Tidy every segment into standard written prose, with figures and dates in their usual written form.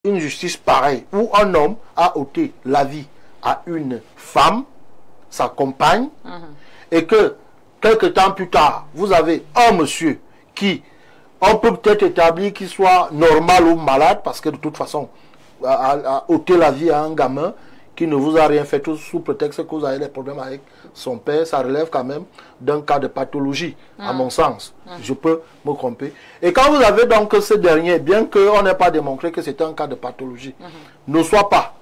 une justice pareille, où un homme a ôté la vie à une femme, sa compagne, et que quelque temps plus tard, vous avez un monsieur qui, on peut peut-être établir qu'il soit normal ou malade, parce que de toute façon, a ôté la vie à un gamin qui ne vous a rien fait tout sous prétexte que vous avez des problèmes avec son père, ça relève quand même d'un cas de pathologie, à mon sens. Je peux me tromper. Et quand vous avez donc ce dernier, bien qu'on n'ait pas démontré que c'était un cas de pathologie, ne soit pas.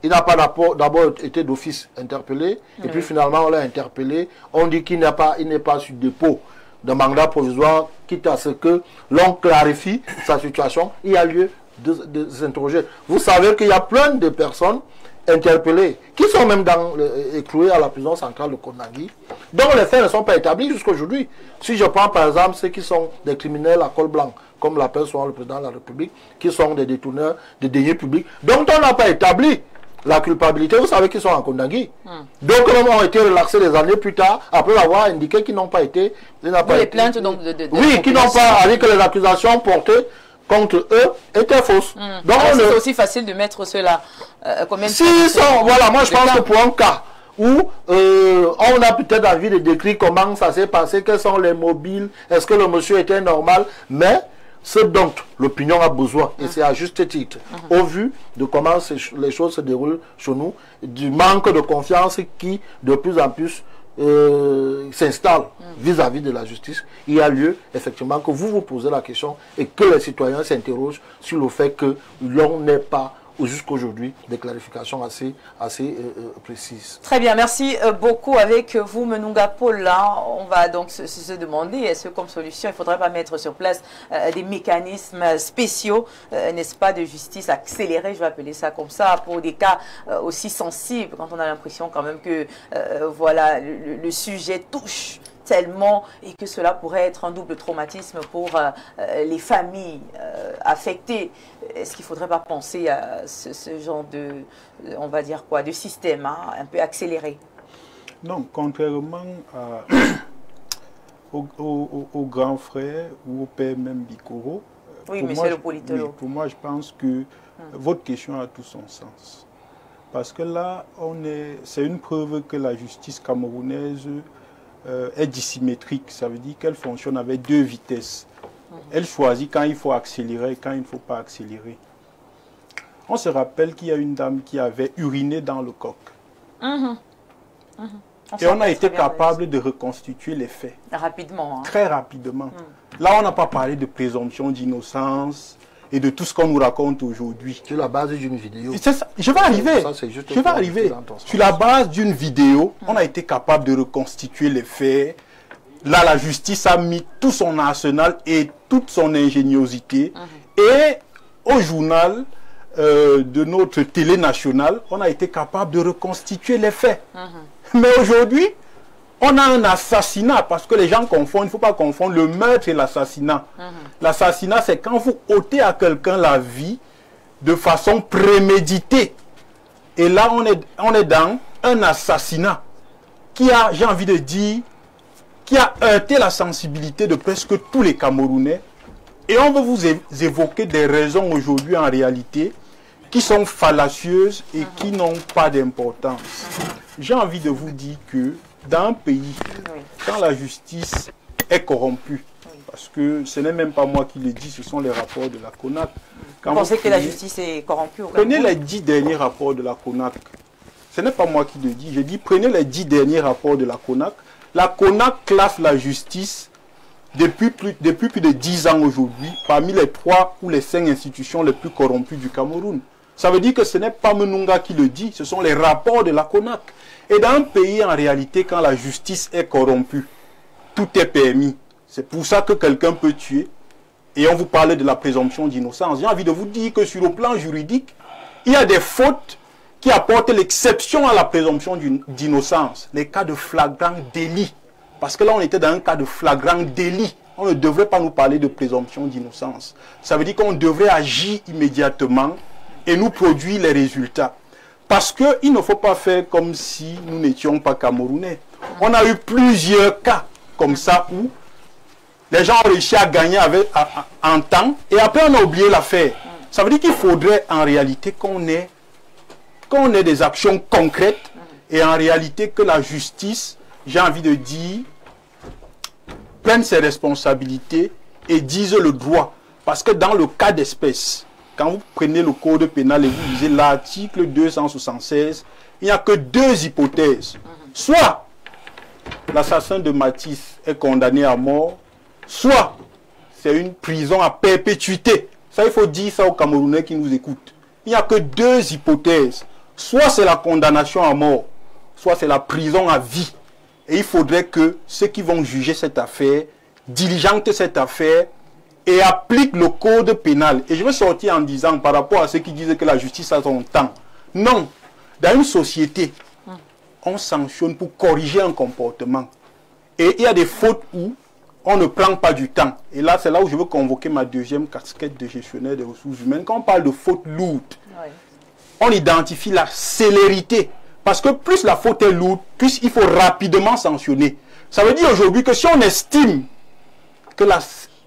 Il n'a pas d'abord été d'office interpellé, et puis finalement on l'a interpellé, on dit qu'il n'est pas sur dépôt de mandat provisoire, quitte à ce que l'on clarifie sa situation, il y a lieu de s'interroger. Vous savez qu'il y a plein de personnes interpellés, qui sont même écroués à la prison centrale de Konangui, dont les faits ne sont pas établis jusqu'à aujourd'hui. Si je prends par exemple ceux qui sont des criminels à col blanc, comme l'appelle souvent le président de la République, qui sont des détourneurs de deniers publics, dont on n'a pas établi la culpabilité, vous savez qu'ils sont en Konangui. Donc, ils ont été relaxés des années plus tard, après avoir indiqué qu'ils n'ont pas été... les plaintes donc oui, qui n'ont pas... avec que les accusations portées contre eux étaient fausses. Donc c'est aussi facile de mettre cela. Voilà, moi je pense que pour un cas où on a peut-être envie de décrire comment ça s'est passé, quels sont les mobiles, est-ce que le monsieur était normal, mais ce dont l'opinion a besoin, et c'est à juste titre, au vu de comment les choses se déroulent chez nous, du manque de confiance qui de plus en plus s'installe vis-à-vis de la justice, il y a lieu effectivement que vous vous posez la question et que les citoyens s'interrogent sur le fait que l'on n'ait pas jusqu'aujourd'hui des clarifications assez précises. Très bien, merci beaucoup. Avec vous, Menunga Paul, là, on va donc se demander, est-ce que comme solution, il ne faudrait pas mettre sur place des mécanismes spéciaux, n'est-ce pas, de justice accélérée, je vais appeler ça comme ça, pour des cas aussi sensibles, quand on a l'impression quand même que voilà, le sujet touche tellement et que cela pourrait être un double traumatisme pour les familles affectées. Est-ce qu'il ne faudrait pas penser à ce genre de, on va dire quoi, de système un peu accéléré? Non, contrairement au grand frère ou au père même Bikoro, oui, monsieur le politologue. Oui, pour moi, je pense que votre question a tout son sens. Parce que là, c'est une preuve que la justice camerounaise est dissymétrique. Ça veut dire qu'elle fonctionne avec deux vitesses. Elle choisit quand il faut accélérer et quand il ne faut pas accélérer. On se rappelle qu'il y a une dame qui avait uriné dans le coq. Et on a été capable de reconstituer les faits. Rapidement. Très rapidement. Là, on n'a pas parlé de présomption d'innocence et de tout ce qu'on nous raconte aujourd'hui. Sur la base d'une vidéo. Je vais arriver. Sur la base d'une vidéo, on a été capable de reconstituer les faits. Là, la justice a mis tout son arsenal et toute son ingéniosité. Et au journal de notre télé nationale, on a été capable de reconstituer les faits. Mais aujourd'hui, on a un assassinat, parce que les gens confondent, il ne faut pas confondre le meurtre et l'assassinat. L'assassinat, c'est quand vous ôtez à quelqu'un la vie de façon préméditée. Et là, on est dans un assassinat qui a, j'ai envie de dire, qui a heurté la sensibilité de presque tous les Camerounais. Et on veut vous évoquer des raisons aujourd'hui en réalité qui sont fallacieuses et qui n'ont pas d'importance. J'ai envie de vous dire que dans un pays, quand la justice est corrompue, parce que ce n'est même pas moi qui le dis, ce sont les rapports de la CONAC. Vous pensez que la justice est corrompue? Prenez les 10 derniers rapports de la CONAC. Ce n'est pas moi qui le dis, je dis prenez les 10 derniers rapports de la CONAC. La CONAC classe la justice depuis plus de 10 ans aujourd'hui parmi les 3 ou les 5 institutions les plus corrompues du Cameroun. Ça veut dire que ce n'est pas Menunga qui le dit, ce sont les rapports de la CONAC. Et dans un pays, en réalité, quand la justice est corrompue, tout est permis. C'est pour ça que quelqu'un peut tuer. Et on vous parlait de la présomption d'innocence. J'ai envie de vous dire que sur le plan juridique, il y a des fautes qui apportent l'exception à la présomption d'innocence. Les cas de flagrant délit. Parce que là, on était dans un cas de flagrant délit. On ne devrait pas nous parler de présomption d'innocence. Ça veut dire qu'on devrait agir immédiatement et nous produire les résultats. Parce qu'il ne faut pas faire comme si nous n'étions pas Camerounais. On a eu plusieurs cas comme ça où les gens ont réussi à gagner en temps et après on a oublié l'affaire. Ça veut dire qu'il faudrait en réalité qu'on ait des actions concrètes et en réalité que la justice, j'ai envie de dire, prenne ses responsabilités et dise le droit. Parce que dans le cas d'espèce, quand vous prenez le code pénal et vous lisez l'article 276, il n'y a que deux hypothèses. Soit l'assassin de Matisse est condamné à mort, soit c'est une prison à perpétuité. Ça, il faut dire ça aux Camerounais qui nous écoutent. Il n'y a que deux hypothèses. Soit c'est la condamnation à mort, soit c'est la prison à vie. Et il faudrait que ceux qui vont juger cette affaire diligentent cette affaire et appliquent le code pénal. Et je vais sortir en disant, par rapport à ceux qui disent que la justice a son temps. Non. Dans une société, on sanctionne pour corriger un comportement. Et il y a des fautes où on ne prend pas du temps. Et là, c'est là où je veux convoquer ma deuxième casquette de gestionnaire des ressources humaines. Quand on parle de fautes lourdes, on identifie la célérité. Parce que plus la faute est lourde, plus il faut rapidement sanctionner. Ça veut dire aujourd'hui que si on estime que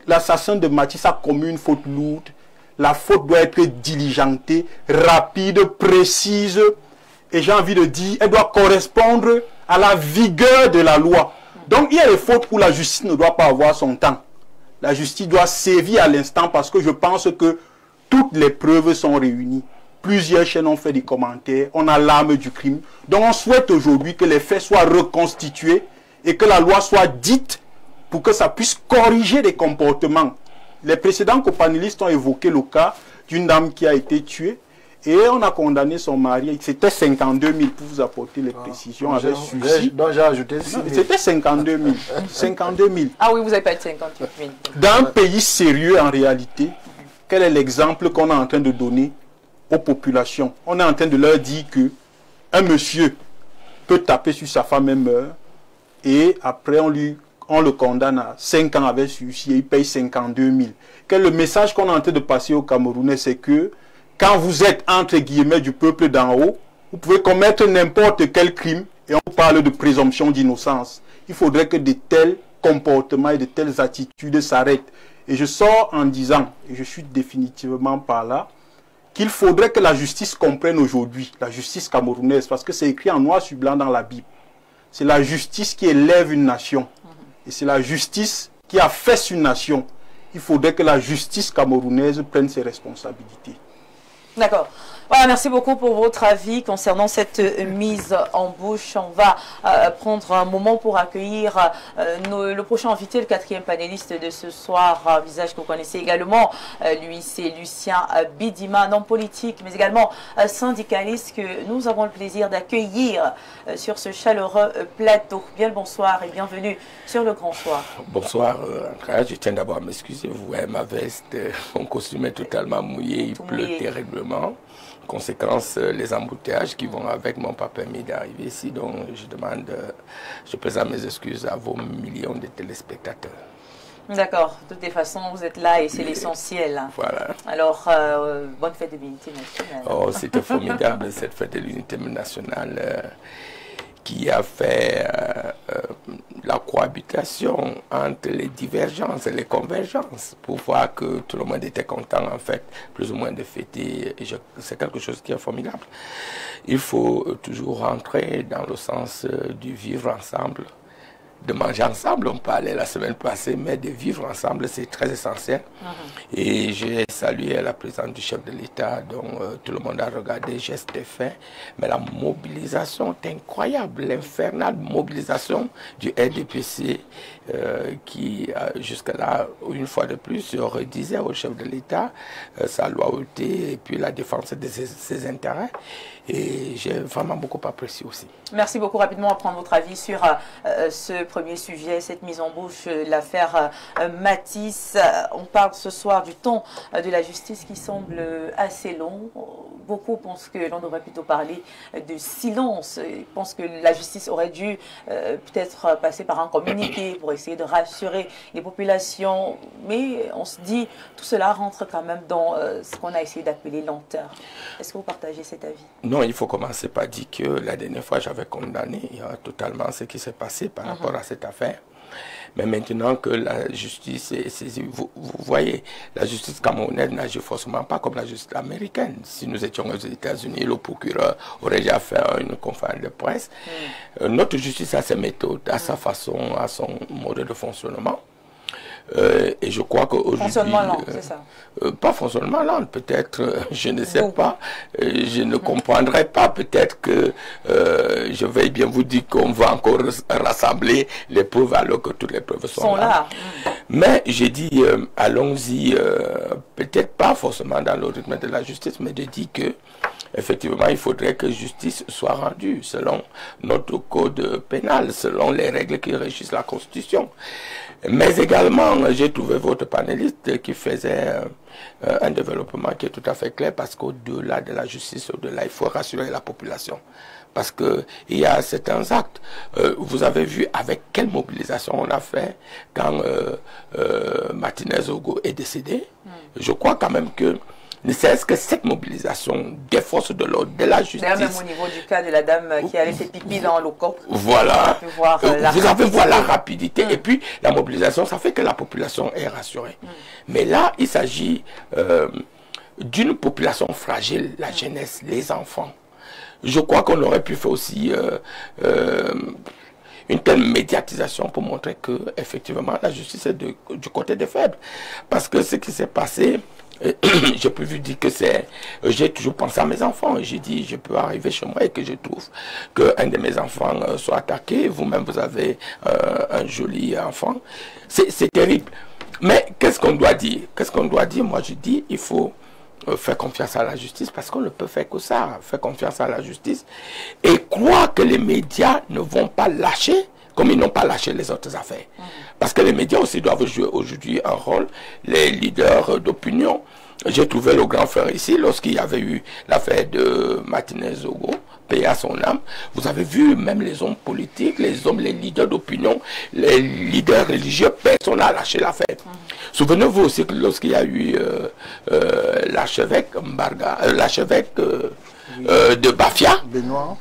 l'assassin de Matisse a commis une faute lourde, la faute doit être diligentée, rapide, précise. Et j'ai envie de dire, elle doit correspondre à la vigueur de la loi. Donc il y a des fautes où la justice ne doit pas avoir son temps. La justice doit sévir à l'instant parce que je pense que toutes les preuves sont réunies. Plusieurs chaînes ont fait des commentaires, on a l'arme du crime. Donc on souhaite aujourd'hui que les faits soient reconstitués et que la loi soit dite pour que ça puisse corriger des comportements. Les précédents copanélistes ont évoqué le cas d'une dame qui a été tuée et on a condamné son mari. C'était 52 000 pour vous apporter les précisions avec suicide. Donc j'ai ajouté 6 000. C'était 52 000. 52 000. Ah oui, vous n'avez pas dit 58 000. Dans un pays sérieux en réalité, quel est l'exemple qu'on est en train de donner aux populations? On est en train de leur dire que un monsieur peut taper sur sa femme et meurt et après on le condamne à 5 ans avec suicide et il paye 52 000. Quel est le message qu'on est en train de passer aux Camerounais? C'est que quand vous êtes entre guillemets du peuple d'en haut, vous pouvez commettre n'importe quel crime et on parle de présomption d'innocence. Il faudrait que de tels comportements et de telles attitudes s'arrêtent. Et je sors en disant, et je suis définitivement par là, qu'il faudrait que la justice comprenne aujourd'hui, la justice camerounaise, parce que c'est écrit en noir sur blanc dans la Bible. C'est la justice qui élève une nation. Et c'est la justice qui affaisse une nation. Il faudrait que la justice camerounaise prenne ses responsabilités. D'accord. Voilà, merci beaucoup pour votre avis concernant cette mise en bouche. On va prendre un moment pour accueillir le prochain invité, le quatrième panéliste de ce soir, visage que vous connaissez également. Lui, c'est Lucien Bidima, homme politique, mais également syndicaliste, que nous avons le plaisir d'accueillir sur ce chaleureux plateau. Bien le bonsoir et bienvenue sur le Grand Soir. Bonsoir, je tiens d'abord à m'excuser. Vous voyez ma veste, mon costume est totalement mouillé, il pleut terriblement. Conséquence, les embouteillages qui vont avec m'ont pas permis d'arriver ici, donc je présente mes excuses à vos millions de téléspectateurs. D'accord, de toutes les façons, vous êtes là et c'est l'essentiel. Voilà. Alors, bonne fête de l'unité nationale. Oh, c'était formidable cette fête de l'unité nationale qui a fait la cohabitation entre les divergences et les convergences pour voir que tout le monde était content en fait, plus ou moins de fêter. C'est quelque chose qui est formidable. Il faut toujours rentrer dans le sens du vivre ensemble, de manger ensemble, on parlait la semaine passée, mais de vivre ensemble, c'est très essentiel. Et j'ai salué la présence du chef de l'État, dont tout le monde a regardé, geste et fait. Mais la mobilisation est incroyable, l'infernale mobilisation du RDPC qui, jusque-là, une fois de plus, redisait au chef de l'État sa loyauté et puis la défense de ses intérêts. Et j'ai vraiment beaucoup apprécié aussi. Merci beaucoup. Rapidement, à prendre votre avis sur ce premier sujet, cette mise en bouche, l'affaire Matisse. On parle ce soir du temps de la justice qui semble assez long. Beaucoup pensent que l'on devrait plutôt parler de silence. Ils pensent que la justice aurait dû peut-être passer par un communiqué pour essayer de rassurer les populations. Mais on se dit, tout cela rentre quand même dans ce qu'on a essayé d'appeler lenteur. Est-ce que vous partagez cet avis? Non, il faut commencer par dire que la dernière fois, j'avais condamné totalement ce qui s'est passé par rapport à cette affaire. Mais maintenant que la justice est saisie, vous voyez, la justice camerounaise n'agit forcément pas comme la justice américaine. Si nous étions aux États-Unis, le procureur aurait déjà fait une conférence de presse. Notre justice a ses méthodes, a sa façon, a son mode de fonctionnement. Et je crois qu'aujourd'hui... Fonctionnement lent, c'est ça? Pas fonctionnement lent, peut-être, je ne sais pas. Je ne comprendrai pas, peut-être que je vais bien vous dire qu'on va encore rassembler les preuves alors que toutes les preuves sont là. Mais j'ai dit, allons-y, peut-être pas forcément dans le rythme de la justice, mais je dis que effectivement, il faudrait que justice soit rendue selon notre code pénal, selon les règles qui régissent la Constitution. Mais également, j'ai trouvé votre panéliste qui faisait un développement qui est tout à fait clair, parce qu'au-delà de la justice, au-delà, il faut rassurer la population. Parce qu'il y a certains actes. Vous avez vu avec quelle mobilisation on a fait quand Martinez Ogo est décédé. Je crois quand même que ne serait-ce que cette mobilisation des forces de l'ordre, de la justice. D'ailleurs, même au niveau du cas de la dame qui avait fait pipi dans le coq. Voilà. Vous avez vu la rapidité. Et puis, la mobilisation, ça fait que la population est rassurée. Mais là, il s'agit d'une population fragile, la jeunesse, les enfants. Je crois qu'on aurait pu faire aussi une telle médiatisation pour montrer que, effectivement, la justice est du côté des faibles. Parce que ce qui s'est passé, j'ai pu vous dire que c'est... J'ai toujours pensé à mes enfants. J'ai dit, je peux arriver chez moi et que je trouve qu'un de mes enfants soit attaqué. Vous-même, vous avez un joli enfant. C'est terrible. Mais qu'est-ce qu'on doit dire? Qu'est-ce qu'on doit dire? Moi, je dis, il faut faire confiance à la justice, parce qu'on ne peut faire que ça. Faire confiance à la justice et croire que les médias ne vont pas lâcher comme ils n'ont pas lâché les autres affaires. Parce que les médias aussi doivent jouer aujourd'hui un rôle, les leaders d'opinion. J'ai trouvé le grand frère ici, lorsqu'il y avait eu l'affaire de Martinez Ogo, paix à son âme. Vous avez vu même les hommes politiques, les hommes, les leaders d'opinion, les leaders religieux, personne n'a lâché l'affaire. Souvenez-vous aussi que lorsqu'il y a eu l'archevêque de Bafia, Benoît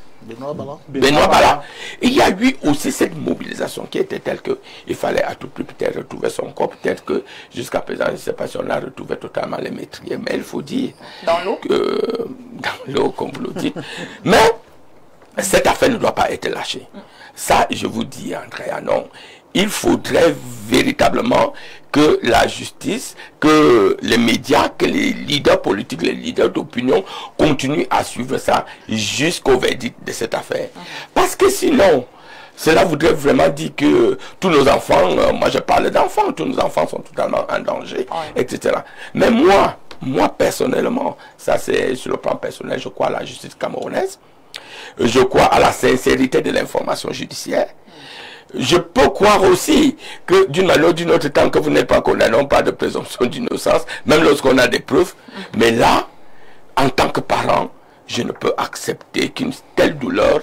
Bala. Il y a eu aussi cette mobilisation qui était telle qu'il fallait à tout prix peut-être retrouver son corps. Peut-être que jusqu'à présent, je ne sais pas si on a retrouvé totalement les métriers, mais il faut dire dans l'eau, dans l'eau, comme vous le dites. Mais cette affaire ne doit pas être lâchée. Ça, je vous dis, André, non. Il faudrait véritablement que la justice, que les médias, que les leaders politiques, les leaders d'opinion continuent à suivre ça jusqu'au verdict de cette affaire. Parce que sinon, cela voudrait vraiment dire que tous nos enfants, moi je parle d'enfants, tous nos enfants sont totalement en danger, etc. Mais moi personnellement, ça c'est sur le plan personnel, je crois à la justice camerounaise, je crois à la sincérité de l'information judiciaire. Je peux croire aussi que d'une manière ou d'une autre, tant que vous n'êtes pas condamné, on parle de présomption d'innocence, même lorsqu'on a des preuves. Mais là, en tant que parent, je ne peux accepter qu'une telle douleur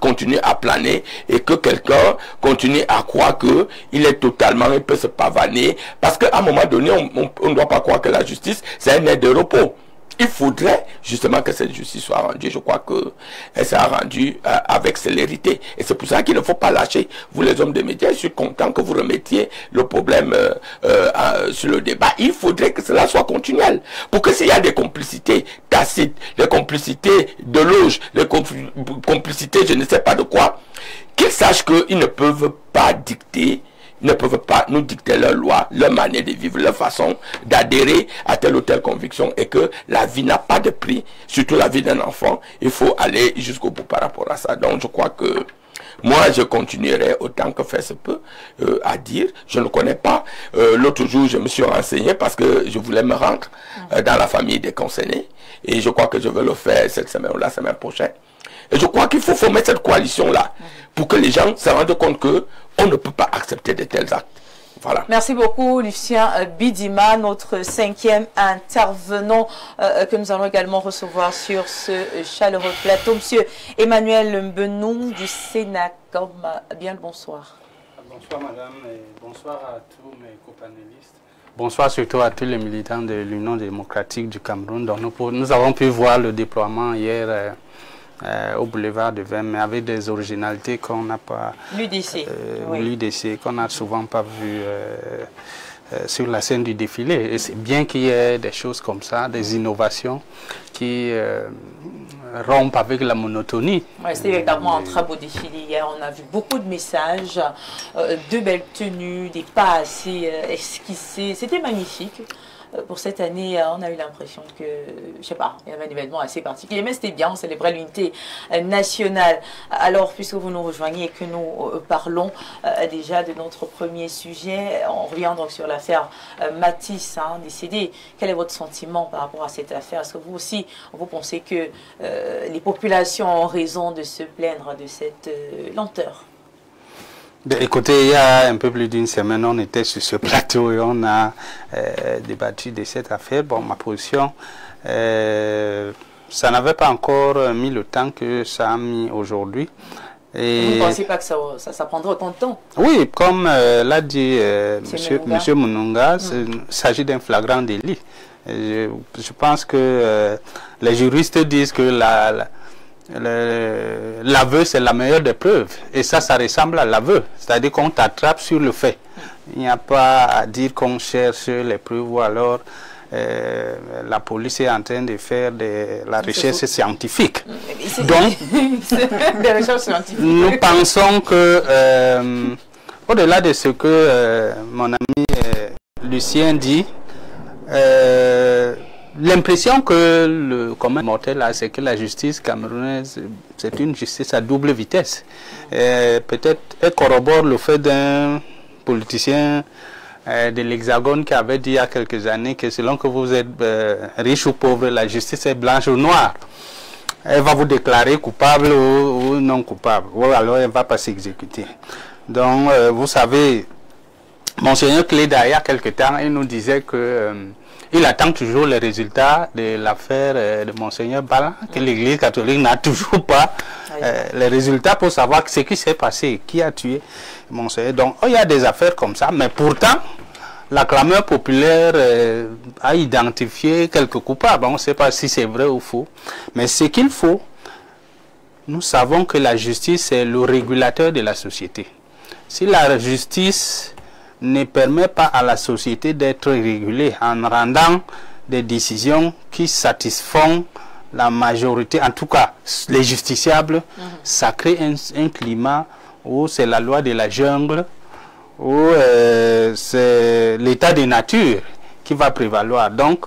continue à planer et que quelqu'un continue à croire qu'il est totalement, il peut se pavaner. Parce qu'à un moment donné, on ne doit pas croire que la justice, c'est un aide de repos. Il faudrait justement que cette justice soit rendue. Je crois qu'elle sera rendue avec célérité. Et c'est pour ça qu'il ne faut pas lâcher. Vous les hommes des médias, je suis content que vous remettiez le problème sur le débat. Il faudrait que cela soit continuel. Pour que s'il y a des complicités tacites, des complicités de loge, des complicités je ne sais pas de quoi, qu'ils sachent qu'ils ne peuvent pas dicter, ne peuvent pas nous dicter leur loi, leur manière de vivre, leur façon d'adhérer à telle ou telle conviction, et que la vie n'a pas de prix, surtout la vie d'un enfant. Il faut aller jusqu'au bout par rapport à ça. Donc je crois que moi je continuerai autant que faire se peut à dire. Je ne connais pas. L'autre jour je me suis renseigné parce que je voulais me rendre dans la famille des concernés, et je crois que je vais le faire cette semaine ou la semaine prochaine. Et je crois qu'il faut former cette coalition-là pour que les gens se rendent compte qu'on ne peut pas accepter de tels actes. Voilà. Merci beaucoup, Lucien Bidima, notre 5e intervenant que nous allons également recevoir sur ce chaleureux plateau. Monsieur Emmanuel Mbenou du Sénacom. Bien le bonsoir. Bonsoir madame et bonsoir à tous mes copanélistes. Bonsoir surtout à tous les militants de l'Union démocratique du Cameroun. Donc nous avons pu voir le déploiement hier au boulevard de Vem, mais avec des originalités qu'on n'a pas... L'UDC. L'UDC, qu'on n'a souvent pas vu sur la scène du défilé. Et c'est bien qu'il y ait des choses comme ça, des innovations qui rompent avec la monotonie. Ouais, c'était véritablement un très beau défilé hier. On a vu beaucoup de messages, de belles tenues, des pas assez esquissés. C'était magnifique. Pour cette année, on a eu l'impression que, je sais pas, il y avait un événement assez particulier, mais c'était bien, on célébrait l'unité nationale. Alors, puisque vous nous rejoignez et que nous parlons déjà de notre premier sujet, on revient donc sur l'affaire Matisse, décédé. Quel est votre sentiment par rapport à cette affaire? Est-ce que vous aussi, vous pensez que les populations ont raison de se plaindre de cette lenteur? Écoutez, il y a un peu plus d'une semaine, on était sur ce plateau et on a débattu de cette affaire. Bon, ma position, ça n'avait pas encore mis le temps que ça a mis aujourd'hui. Vous ne pensez pas que ça prendrait autant de temps? Oui, comme l'a dit monsieur Mununga, il s'agit d'un flagrant délit. Je pense que les juristes disent que l'aveu, c'est la meilleure des preuves. Et ça ressemble à l'aveu. C'est-à-dire qu'on t'attrape sur le fait. Il n'y a pas à dire qu'on cherche les preuves ou alors la police est en train de faire de la recherche scientifique. Donc, des recherches scientifiques. Nous pensons que, au-delà de ce que mon ami Lucien dit, l'impression que le commun mortel a, c'est que la justice camerounaise, c'est une justice à double vitesse. Peut-être elle corrobore le fait d'un politicien de l'Hexagone qui avait dit il y a quelques années que selon que vous êtes riche ou pauvre, la justice est blanche ou noire. Elle va vous déclarer coupable ou non coupable, ou alors elle ne va pas s'exécuter. Donc, vous savez, Monseigneur Cléda, il y a quelques temps, il nous disait que il attend toujours les résultats de l'affaire de Monseigneur Bala, que l'Église catholique n'a toujours pas les résultats pour savoir ce qui s'est passé, qui a tué Monseigneur. Donc, il y a des affaires comme ça, mais pourtant, la clameur populaire a identifié quelques coupables. On ne sait pas si c'est vrai ou faux, mais ce qu'il faut, nous savons que la justice est le régulateur de la société. Si la justice ne permet pas à la société d'être régulée en rendant des décisions qui satisfont la majorité, en tout cas les justiciables, ça crée un climat où c'est la loi de la jungle, où c'est l'état de nature qui va prévaloir. Donc,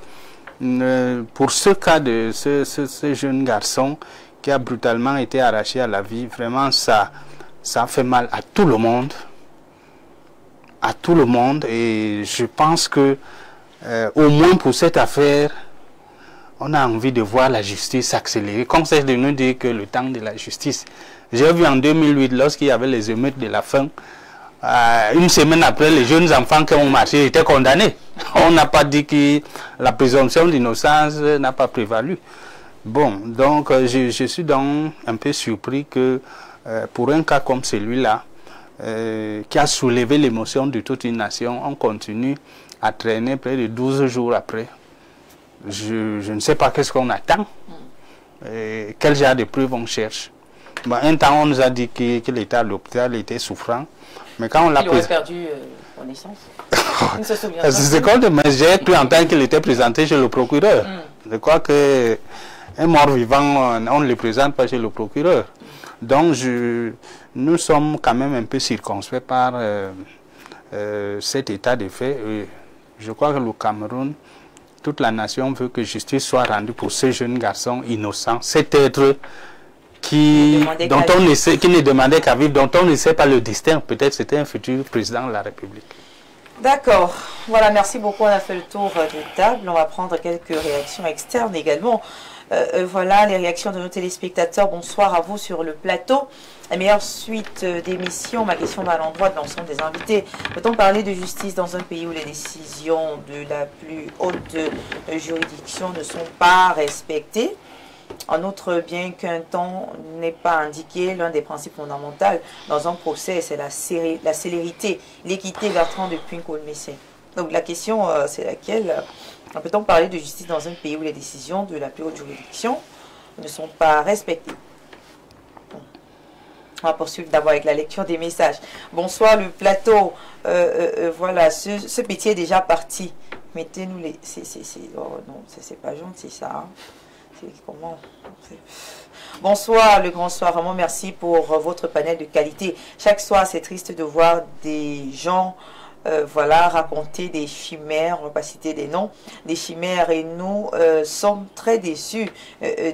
pour ce cas de ce jeune garçon qui a brutalement été arraché à la vie, vraiment ça fait mal à tout le monde. À tout le monde, et je pense que au moins pour cette affaire, on a envie de voir la justice s'accélérer. Comme c'est de nous dire que le temps de la justice. J'ai vu en 2008, lorsqu'il y avait les émeutes de la faim, une semaine après, les jeunes enfants qui ont marché étaient condamnés. On n'a pas dit que la présomption d'innocence n'a pas prévalu. Bon, donc je suis donc un peu surpris que pour un cas comme celui-là, qui a soulevé l'émotion de toute une nation, on continue à traîner près de 12 jours après. Je ne sais pas qu'est-ce qu'on attend, quel genre de preuves on cherche. Bon, un temps, on nous a dit que l'état à l'hôpital était souffrant, mais quand on l'a aurait perdu connaissance. Mais j'ai cru entendre qu'il était présenté chez le procureur. Je crois qu'un mort vivant, on ne le présente pas chez le procureur. Donc, nous sommes quand même un peu circonspects par cet état de fait. Je crois que le Cameroun, toute la nation veut que justice soit rendue pour ce jeune garçon innocent, cet être qui ne demandait qu'à vivre, dont on ne sait pas le destin. Peut-être c'était un futur président de la République. D'accord. Voilà, merci beaucoup. On a fait le tour de table. On va prendre quelques réactions externes également. Voilà les réactions de nos téléspectateurs. Bonsoir à vous sur le plateau. La meilleure suite d'émission. Ma question va à l'endroit de l'ensemble des invités. Peut-on parler de justice dans un pays où les décisions de la plus haute juridiction ne sont pas respectées? En outre, bien qu'un temps n'est pas indiqué, l'un des principes fondamentaux dans un procès, c'est la célérité, l'équité. Bertrand de Puy-Colmessé. Donc la question, c'est laquelle? Peut-on parler de justice dans un pays où les décisions de la plus haute juridiction ne sont pas respectées? On va poursuivre d'abord avec la lecture des messages. Bonsoir le plateau. Voilà, ce petit est déjà parti. Mettez-nous les... Oh non, c'est pas gentil ça. Hein. C'est comment... Bonsoir le grand soir. Vraiment merci pour votre panel de qualité. Chaque soir, c'est triste de voir des gens... voilà, raconter des chimères, on ne va pas citer des noms, des chimères, et nous sommes très déçus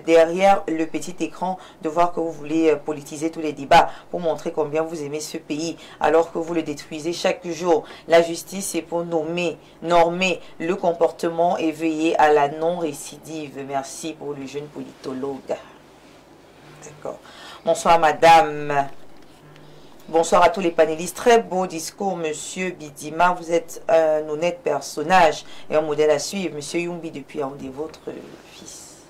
derrière le petit écran de voir que vous voulez politiser tous les débats pour montrer combien vous aimez ce pays alors que vous le détruisez chaque jour. La justice, c'est pour normer le comportement et veiller à la non-récidive. Merci pour le jeune politologue. D'accord. Bonsoir madame. Bonsoir à tous les panélistes. Très beau discours, monsieur Bidima. Vous êtes un honnête personnage et un modèle à suivre. Monsieur Yumbi, depuis Yaoundé, votre fils.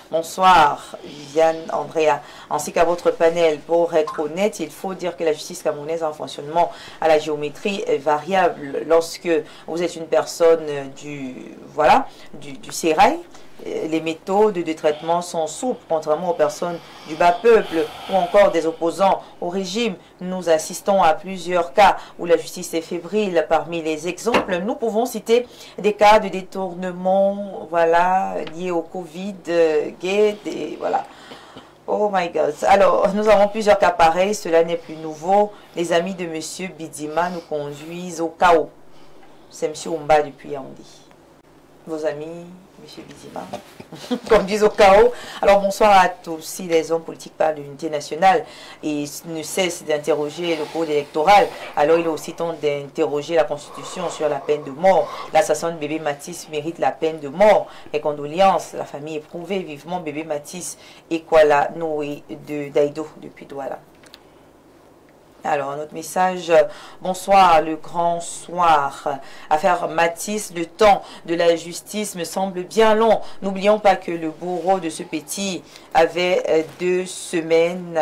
Bonsoir, Viviane, Andrea, ainsi qu'à votre panel. Pour être honnête, il faut dire que la justice camerounaise a un fonctionnement à la géométrie variable. Lorsque vous êtes une personne du sérail, les méthodes de traitement sont souples, contrairement aux personnes du bas peuple ou encore des opposants au régime. Nous assistons à plusieurs cas où la justice est fébrile. Parmi les exemples, nous pouvons citer des cas de détournement, voilà, liés au Covid-Gate, et voilà. Oh my God. Alors, nous avons plusieurs cas pareils, cela n'est plus nouveau. Les amis de monsieur Bidima nous conduisent au chaos. C'est monsieur Oumba depuis Yaoundé. Vos amis, monsieur Bidima, conduisent au chaos. Alors bonsoir à tous. Si les hommes politiques parlent de l'unité nationale et ne cessent d'interroger le code électoral, alors il est aussi temps d'interroger la Constitution sur la peine de mort. L'assassin de bébé Matisse mérite la peine de mort. Et condoléances, la famille éprouvée vivement bébé Matisse et Kuala Noé de Daïdo depuis Douala. Alors, notre message, bonsoir, le grand soir. Affaire Matisse, le temps de la justice me semble bien long. N'oublions pas que le bourreau de ce petit avait 2 semaines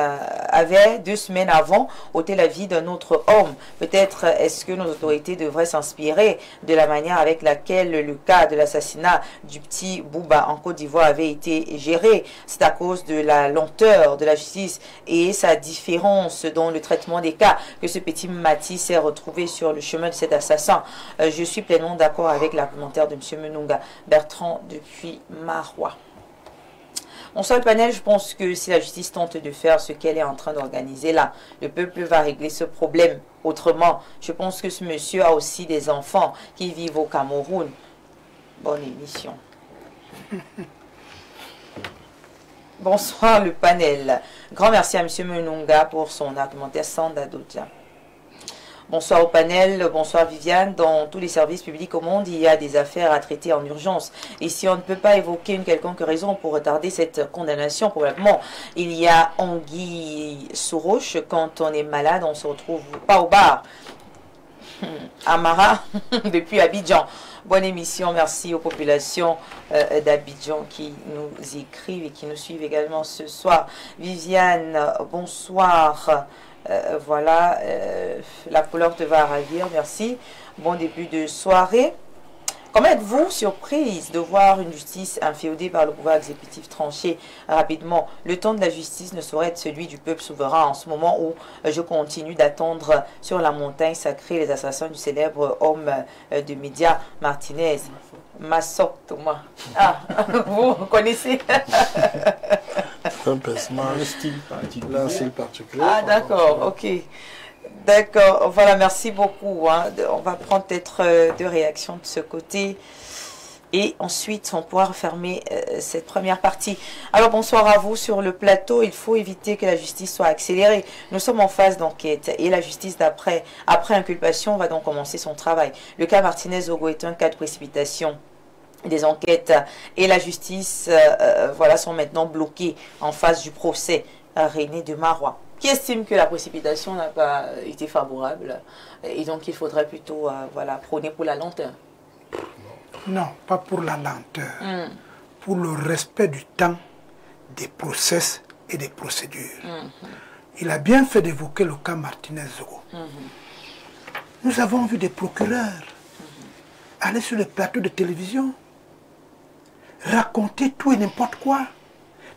avant ôté la vie d'un autre homme. Peut-être est-ce que nos autorités devraient s'inspirer de la manière avec laquelle le cas de l'assassinat du petit Bouba en Côte d'Ivoire avait été géré. C'est à cause de la lenteur de la justice et sa différence dans le traitement des cas que ce petit Matisse s'est retrouvé sur le chemin de cet assassin. Je suis pleinement d'accord avec l'argumentaire de M. Menunga. Bertrand depuis Marois. Bonsoir le panel, je pense que si la justice tente de faire ce qu'elle est en train d'organiser là, le peuple va régler ce problème autrement. Je pense que ce monsieur a aussi des enfants qui vivent au Cameroun. Bonne émission. Bonsoir le panel. Grand merci à M. Menunga pour son argumentaire sans Dadodia. Bonsoir au panel, bonsoir Viviane. Dans tous les services publics au monde, il y a des affaires à traiter en urgence. Et si on ne peut pas évoquer une quelconque raison pour retarder cette condamnation, probablement, il y a anguille sous roche. Quand on est malade, on ne se retrouve pas au bar. Amara, depuis Abidjan. Bonne émission, merci aux populations d'Abidjan qui nous écrivent et qui nous suivent également ce soir. Viviane, bonsoir. Voilà, la couleur te va ravir, merci. Bon début de soirée. Comment êtes-vous surprise de voir une justice inféodée par le pouvoir exécutif tranché rapidement? Le temps de la justice ne saurait être celui du peuple souverain en ce moment où je continue d'attendre sur la montagne sacrée les assassins du célèbre homme de médias Martinez. Massok Thomas. Ah, vous connaissez? Un style particulier. Ah, d'accord, ok. D'accord, voilà, merci beaucoup. Hein. On va prendre peut-être 2 réactions de ce côté. Et ensuite, on pourra refermer cette première partie. Alors, bonsoir à vous sur le plateau. Il faut éviter que la justice soit accélérée. Nous sommes en phase d'enquête. Et la justice, après inculpation, va donc commencer son travail. Le cas Martinez-Ogo est un cas de précipitation des enquêtes. Et la justice, voilà, sont maintenant bloquées en phase du procès à René de Marois, qui estime que la précipitation n'a pas été favorable et donc il faudrait plutôt voilà, prôner pour la lenteur. Non, pas pour la lenteur, pour le respect du temps, des process et des procédures. Il a bien fait d'évoquer le cas Martinez-Zogo. Nous avons vu des procureurs aller sur les plateaux de télévision, raconter tout et n'importe quoi.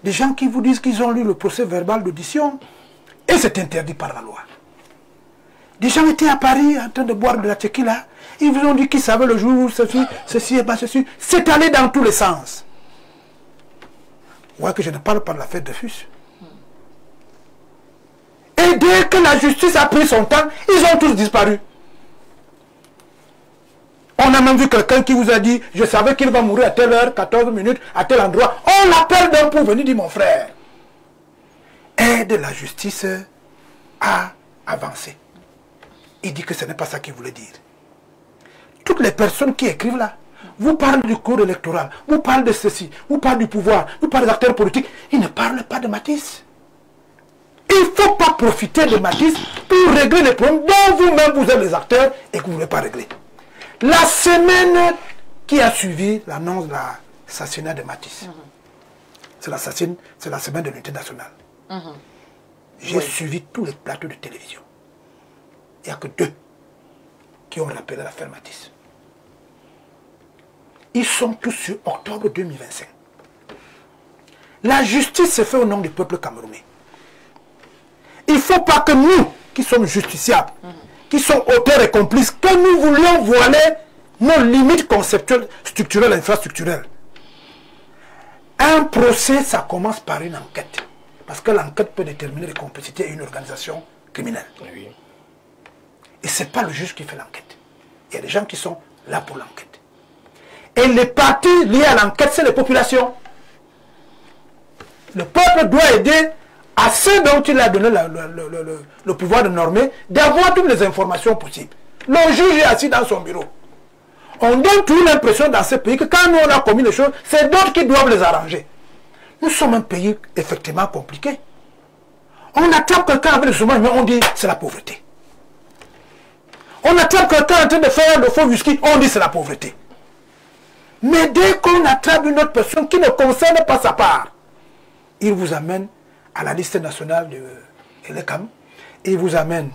Des gens qui vous disent qu'ils ont lu le procès verbal d'audition. Et c'est interdit par la loi. Des gens étaient à Paris en train de boire de la tequila. Ils vous ont dit qu'ils savaient le jour où ceci et pas ceci. C'est allé dans tous les sens. Vous voyez que je ne parle pas de l'affaire de Fus. Et dès que la justice a pris son temps, ils ont tous disparu. On a même vu quelqu'un qui vous a dit, je savais qu'il va mourir à telle heure, 14 minutes, à tel endroit. On l'appelle d'un pour venir dire, mon frère. Aide la justice à avancer. Il dit que ce n'est pas ça qu'il voulait dire. Toutes les personnes qui écrivent là, vous parlez du cours électoral, vous parlez de ceci, vous parlez du pouvoir, vous parlez des acteurs politiques, ils ne parlent pas de Matisse. Il ne faut pas profiter de Matisse pour régler les problèmes dont vous-même vous êtes les acteurs et que vous ne voulez pas régler. La semaine qui a suivi l'annonce de l'assassinat de Matisse, c'est la semaine de l'unité nationale. J'ai suivi tous les plateaux de télévision. Il n'y a que 2 qui ont rappelé l'affaire Matisse. Ils sont tous sur octobre 2025. La justice se fait au nom du peuple camerounais. Il ne faut pas que nous, qui sommes justiciables, qui sommes auteurs et complices, que nous voulions voiler nos limites conceptuelles, structurelles et infrastructurelles. Un procès, ça commence par une enquête. Parce que l'enquête peut déterminer les complicités et une organisation criminelle. Oui. Et ce n'est pas le juge qui fait l'enquête. Il y a des gens qui sont là pour l'enquête. Et les parties liées à l'enquête, c'est les populations. Le peuple doit aider à ceux dont il a donné le pouvoir de normer, d'avoir toutes les informations possibles. Le juge est assis dans son bureau. On donne toujours l'impression dans ce pays que quand nous on a commis les choses, c'est d'autres qui doivent les arranger. Nous sommes un pays effectivement compliqué. On attrape quelqu'un avec le chômage, mais on dit c'est la pauvreté. On attrape quelqu'un en train de faire le faux whisky, on dit c'est la pauvreté. Mais dès qu'on attrape une autre personne qui ne concerne pas sa part, il vous amène à la liste nationale de l'ECAM, il vous amène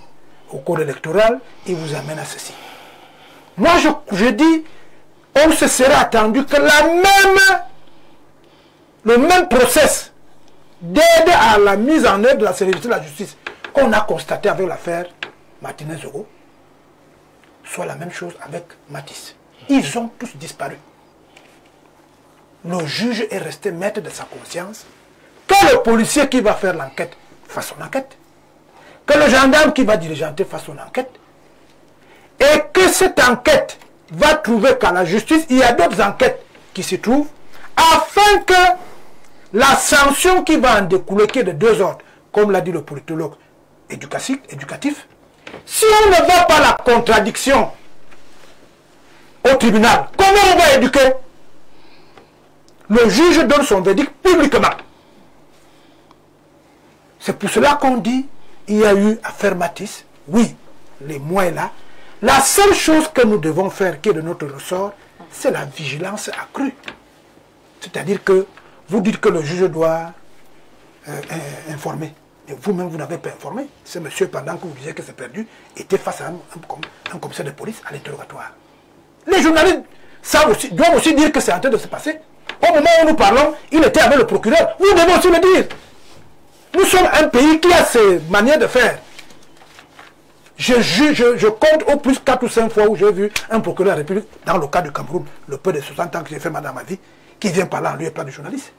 au code électoral, il vous amène à ceci. Moi, je dis, on se serait attendu que le même process d'aide à la mise en œuvre de la célérité de la justice qu'on a constaté avec l'affaire Martinez-Zogo soit la même chose avec Matisse. Ils ont tous disparu. Le juge est resté maître de sa conscience. Que le policier qui va faire l'enquête fasse son enquête. Que le gendarme qui va diligenter fasse son enquête. Et que cette enquête va trouver qu'à la justice, il y a d'autres enquêtes qui se trouvent, afin que la sanction qui va en découler, qui est de 2 ordres, comme l'a dit le politologue éducatif, si on ne voit pas la contradiction au tribunal, comment on va éduquer? Le juge donne son verdict publiquement. C'est pour cela qu'on dit il y a eu affaire Matisse. Oui, les mois là. La seule chose que nous devons faire, qui est de notre ressort, c'est la vigilance accrue. C'est-à-dire que vous dites que le juge doit informer. Et vous-même, vous n'avez pas informé. Ce monsieur, pendant que vous disiez que c'est perdu, était face à un commissaire de police à l'interrogatoire. Les journalistes doivent aussi dire que c'est en train de se passer. Au moment où nous parlons, il était avec le procureur. Vous devez aussi le dire. Nous sommes un pays qui a ses manières de faire. Je compte au plus 4 ou 5 fois où j'ai vu un procureur de la République, dans le cas du Cameroun, le peu de 60 ans que j'ai fait dans ma vie, qui vient parler en lieu et place du journaliste.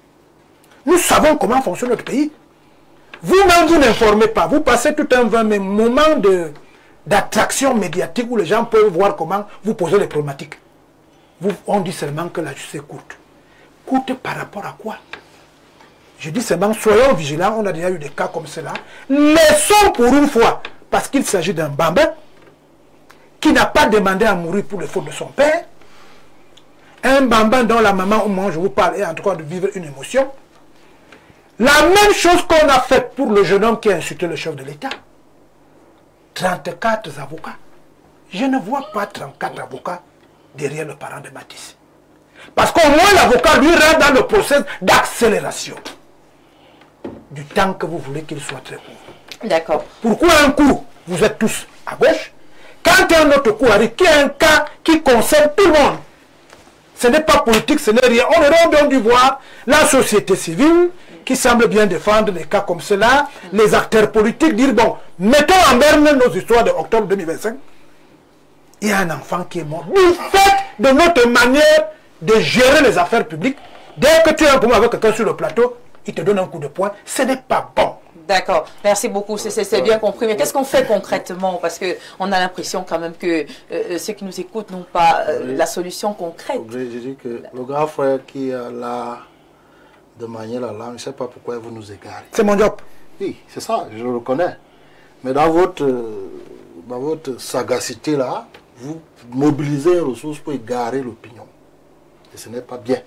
Nous savons comment fonctionne notre pays. Vous-même, vous n'informez pas. Vous passez tout un moment d'attraction médiatique où les gens peuvent voir comment vous posez les problématiques. On dit seulement que la justice est courte. Courte par rapport à quoi? Je dis seulement, soyons vigilants, on a déjà eu des cas comme cela. Laissons pour une fois, parce qu'il s'agit d'un bambin qui n'a pas demandé à mourir pour les fautes de son père. Un bambin dont la maman au moment où je vous parle est en train de vivre une émotion. La même chose qu'on a faite pour le jeune homme qui a insulté le chef de l'État. 34 avocats. Je ne vois pas 34 avocats derrière le parent de Matisse. Parce qu'au moins l'avocat lui rentre dans le processus d'accélération du temps que vous voulez qu'il soit très court. D'accord. Pourquoi un coup, vous êtes tous à gauche, quand un autre coup arrive, qui est un cas qui concerne tout le monde, Ce n'est pas politique, ce n'est rien. On aurait donc dû voir la société civile qui semble bien défendre des cas comme cela, les acteurs politiques dire, bon, mettons en berne nos histoires de octobre 2025. Il y a un enfant qui est mort. Du fait de notre manière de gérer les affaires publiques, dès que tu as un problème avec quelqu'un sur le plateau, il te donne un coup de poing. Ce n'est pas bon. D'accord, merci beaucoup, c'est bien compris. Mais qu'est-ce qu'on fait concrètement? Parce qu'on a l'impression quand même que ceux qui nous écoutent n'ont pas la solution concrète. Je dis que le grand frère qui est là de manière la langue, je ne sais pas pourquoi vous nous égarez. C'est mon job. Oui, c'est ça, je le reconnais. Mais dans votre sagacité là, vous mobilisez les ressources pour égarer l'opinion. Et ce n'est pas bien.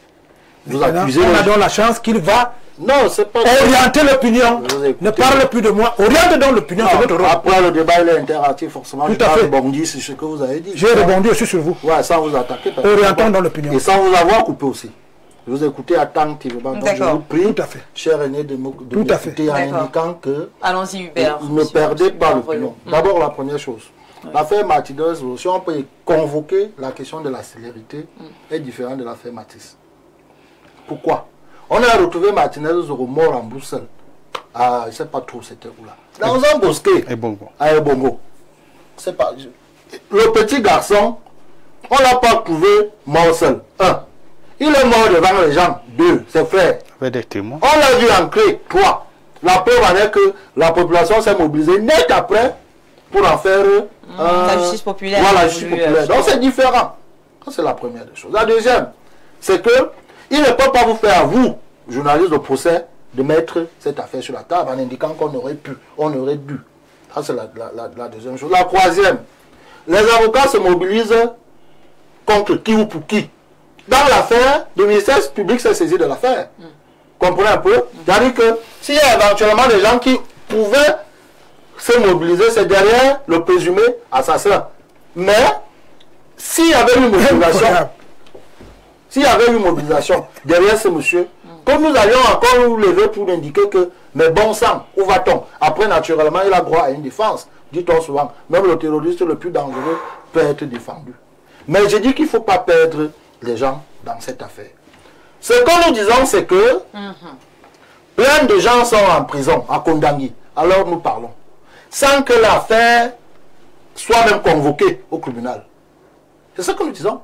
Vous accusez. On a donc la chance qu'il va non, c'est pas orienter l'opinion. Ne parle plus de moi. Oriente donc l'opinion. Après le débat il est interactif, forcément. Tout à fait. Je rebondis sur ce que vous avez dit. J'ai rebondi aussi sur vous. Ouais, sans vous attaquer. Orientons dans l'opinion. Et sans vous avoir coupé aussi. Je vous écoutez attentivement. Donc je vous prie, tout à fait, cher aîné, de m'écouter en indiquant que allons-y, Hubert. Ne perdez pas l'opinion. D'abord, la première chose. L'affaire Martinez, si on peut convoquer la question de la célérité, est différente de l'affaire Matisse. Pourquoi? On a retrouvé Martinez mort en Bruxelles. Ah, je ne sais pas trop c'était où là. Dans un bosquet. À Ebongo. C'est pas. Le petit garçon, on ne l'a pas trouvé mort seul. Un. Il est mort devant les gens. Deux. Ses frères. Avec des témoins. On l'a vu ancrer. Trois. La preuve en est que la population s'est mobilisée net après pour en faire la justice populaire. Voilà, la justice populaire. Donc c'est différent. C'est la première des choses. La deuxième, c'est que il ne peut pas vous faire à vous, journalistes de procès, de mettre cette affaire sur la table en indiquant qu'on aurait pu, on aurait dû. Ça, c'est la deuxième chose. La troisième, les avocats se mobilisent contre qui ou pour qui. Dans l'affaire, le ministère public s'est saisi de l'affaire. Comprenez un peu? C'est-à-dire que s'il y a éventuellement des gens qui pouvaient se mobiliser, c'est derrière le présumé assassin. Mais s'il y avait une mobilisation, derrière ce monsieur, comme nous allions encore nous lever pour indiquer que, mais bon sang, où va-t-on? Après, naturellement, il a droit à une défense. Dit-on souvent, même le terroriste le plus dangereux peut être défendu. Mais je dis qu'il ne faut pas perdre les gens dans cette affaire. Ce que nous disons, c'est que plein de gens sont en prison, à Kondangui. Alors nous parlons. Sans que l'affaire soit même convoquée au tribunal. C'est ce que nous disons.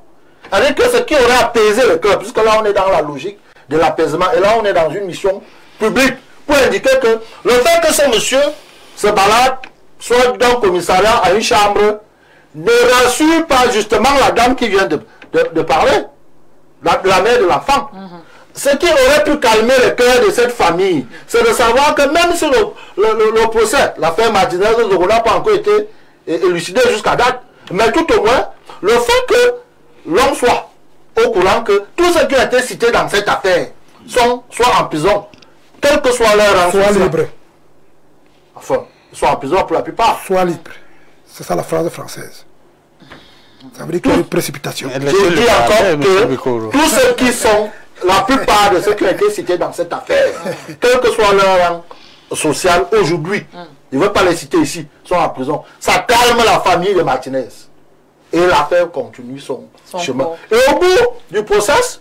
C'est-à-dire que ce qui aurait apaisé le cœur, puisque là on est dans la logique de l'apaisement, et là on est dans une mission publique, pour indiquer que le fait que ce monsieur se balade, soit dans le commissariat à une chambre, ne rassure pas justement la dame qui vient de parler, la mère de l'enfant. Ce qui aurait pu calmer le cœur de cette famille, c'est de savoir que même si le procès, l'affaire Martinez n'a pas encore été élucidé jusqu'à date, mais tout au moins, le fait que l'on soit au courant que tous ceux qui ont été cités dans cette affaire sont soit en prison, quel que soit leur rang, soit libre. Enfin, soit en prison pour la plupart. Soit libre. C'est ça la phrase française. Ça veut dire qu'il y a une précipitation. Je dis encore que tous ceux qui sont, la plupart de ceux qui ont été cités dans cette affaire, quel que soit leur rang social aujourd'hui, je ne veux pas les citer ici, sont en prison. Ça calme la famille de Martinez. Et l'affaire continue son chemin. Et au bout du processus,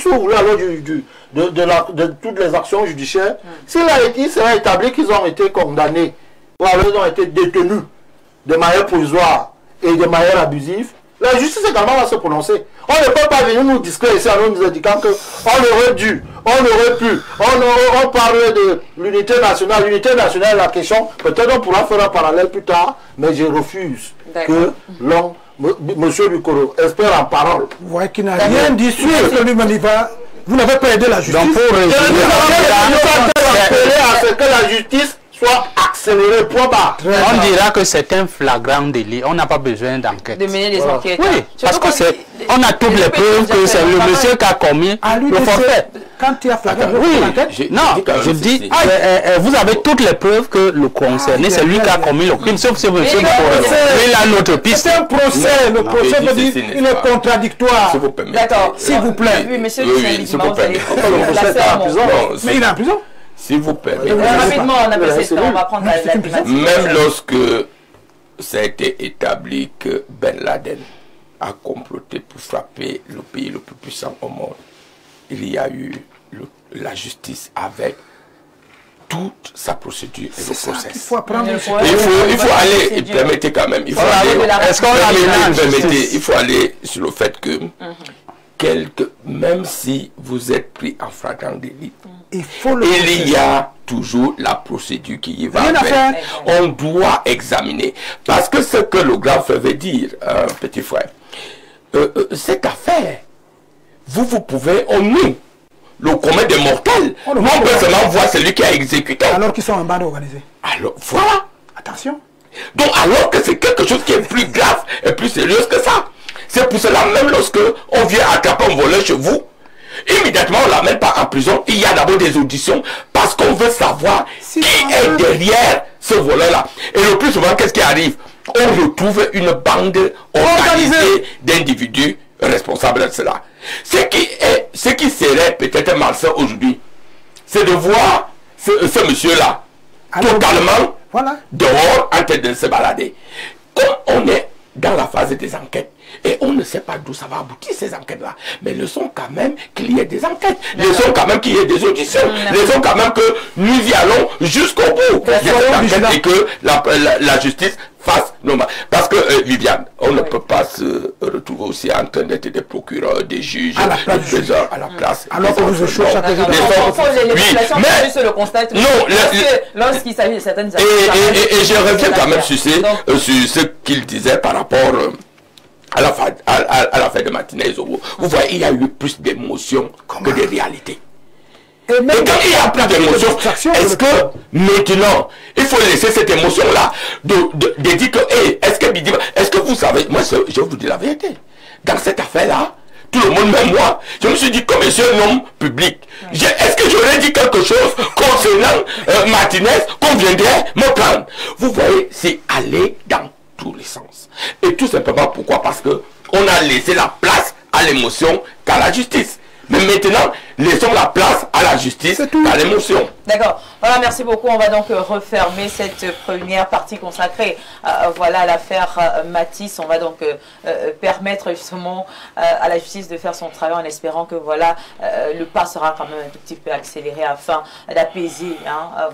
vous voulez alors de toutes les actions judiciaires, il sera établi qu'ils ont été condamnés, ou alors ils ont été détenus de manière provisoire et de manière abusive, la justice également va se prononcer. On ne peut pas venir nous discret ici en nous indiquant qu'on aurait dû, on aurait pu, on parle de l'unité nationale. L'unité nationale, la question, peut-être on pourra faire un parallèle plus tard, mais je refuse que l'on, monsieur Lucoro, espère en parole. Vous voyez qu'il n'a rien dit sur lui-même, vous n'avez pas aidé la justice. Donc pour appeler à ce que la justice soit accélérée, point barre. On dira que c'est un flagrant délit. On n'a pas besoin d'enquête. De mener des enquêtes. Oui, parce que on a toutes les preuves que c'est le monsieur qui a commis le forfait. Quand tu as flagrant, oui, non, je dis, vous avez toutes les preuves que le concerné, c'est lui qui a commis le crime, sauf ce monsieur qui a l'autre piste. C'est un procès, le procès veut dire il est contradictoire. D'accord, s'il vous plaît. Oui, monsieur le Sénat, vous allez mais il est en prison. S'il vous permettez. Rapidement, on a passé le temps, on va prendre la thématique. Même lorsque ça a été établi que Ben Laden a comploté pour frapper le pays le plus puissant au monde, il y a eu la justice avec toute sa procédure et le process. Il faut apprendre. Il faut aller, permettez quand même, il faut aller sur le fait que même si vous êtes pris en flagrant délit, il y a toujours la procédure qui y va avec. On doit examiner. Parce que ce que le grand frère veut dire, petit frère, cette affaire, vous pouvez, nous, le commun des mortels, on peut seulement voir celui qui a exécuté. Alors qu'ils sont en bande organisée. Alors, voilà. Attention. Donc, alors que c'est quelque chose qui est plus grave et plus sérieux que ça. C'est pour cela, même lorsque on vient attraper un voleur chez vous, immédiatement on ne l'amène pas en prison. Il y a d'abord des auditions parce qu'on veut savoir qui est derrière ce voleur-là. Et le plus souvent, qu'est-ce qui arrive? On retrouve une bande organisée d'individus responsables de cela. Ce qui serait peut-être malsain aujourd'hui, c'est de voir ce monsieur-là totalement dehors en train de se balader. Comme on est dans la phase des enquêtes, et on ne sait pas d'où ça va aboutir ces enquêtes-là. Mais laissons quand même qu'il y ait des enquêtes. Laissons quand même qu'il y ait des auditions. Laissons quand même que nous y allons jusqu'au bout de cette enquête et que la justice fasse normal. Parce que, Viviane, on ne peut pas se retrouver aussi en train d'être des procureurs, des juges, des trésors à la place. Alors que vous échouez chaque jour. Mais le constat, lorsqu'il s'agit de certaines affaires. Et je reviens quand même sur ce qu'il disait par rapport à la fin de matinée. Vous voyez, il y a eu plus d'émotions que de réalité. Et quand il y a plus d'émotions, est-ce que maintenant, il faut laisser cette émotion-là de dire que, est-ce que vous savez, moi je vous dis la vérité, dans cette affaire-là, tout le monde, même moi, je me suis dit, comme je suis un homme public, est-ce que j'aurais dit quelque chose concernant Martinez qu'on viendrait me prendre? Vous voyez, c'est aller dans tous les sens. Et tout simplement pourquoi? Parce que on a laissé la place à l'émotion qu'à la justice. Mais maintenant, laissons la place à la justice, à l'émotion. D'accord. Voilà, merci beaucoup. On va donc refermer cette première partie consacrée voilà, à l'affaire Matisse. On va donc permettre justement à la justice de faire son travail en espérant que voilà, le pas sera quand même un tout petit peu accéléré afin d'apaiser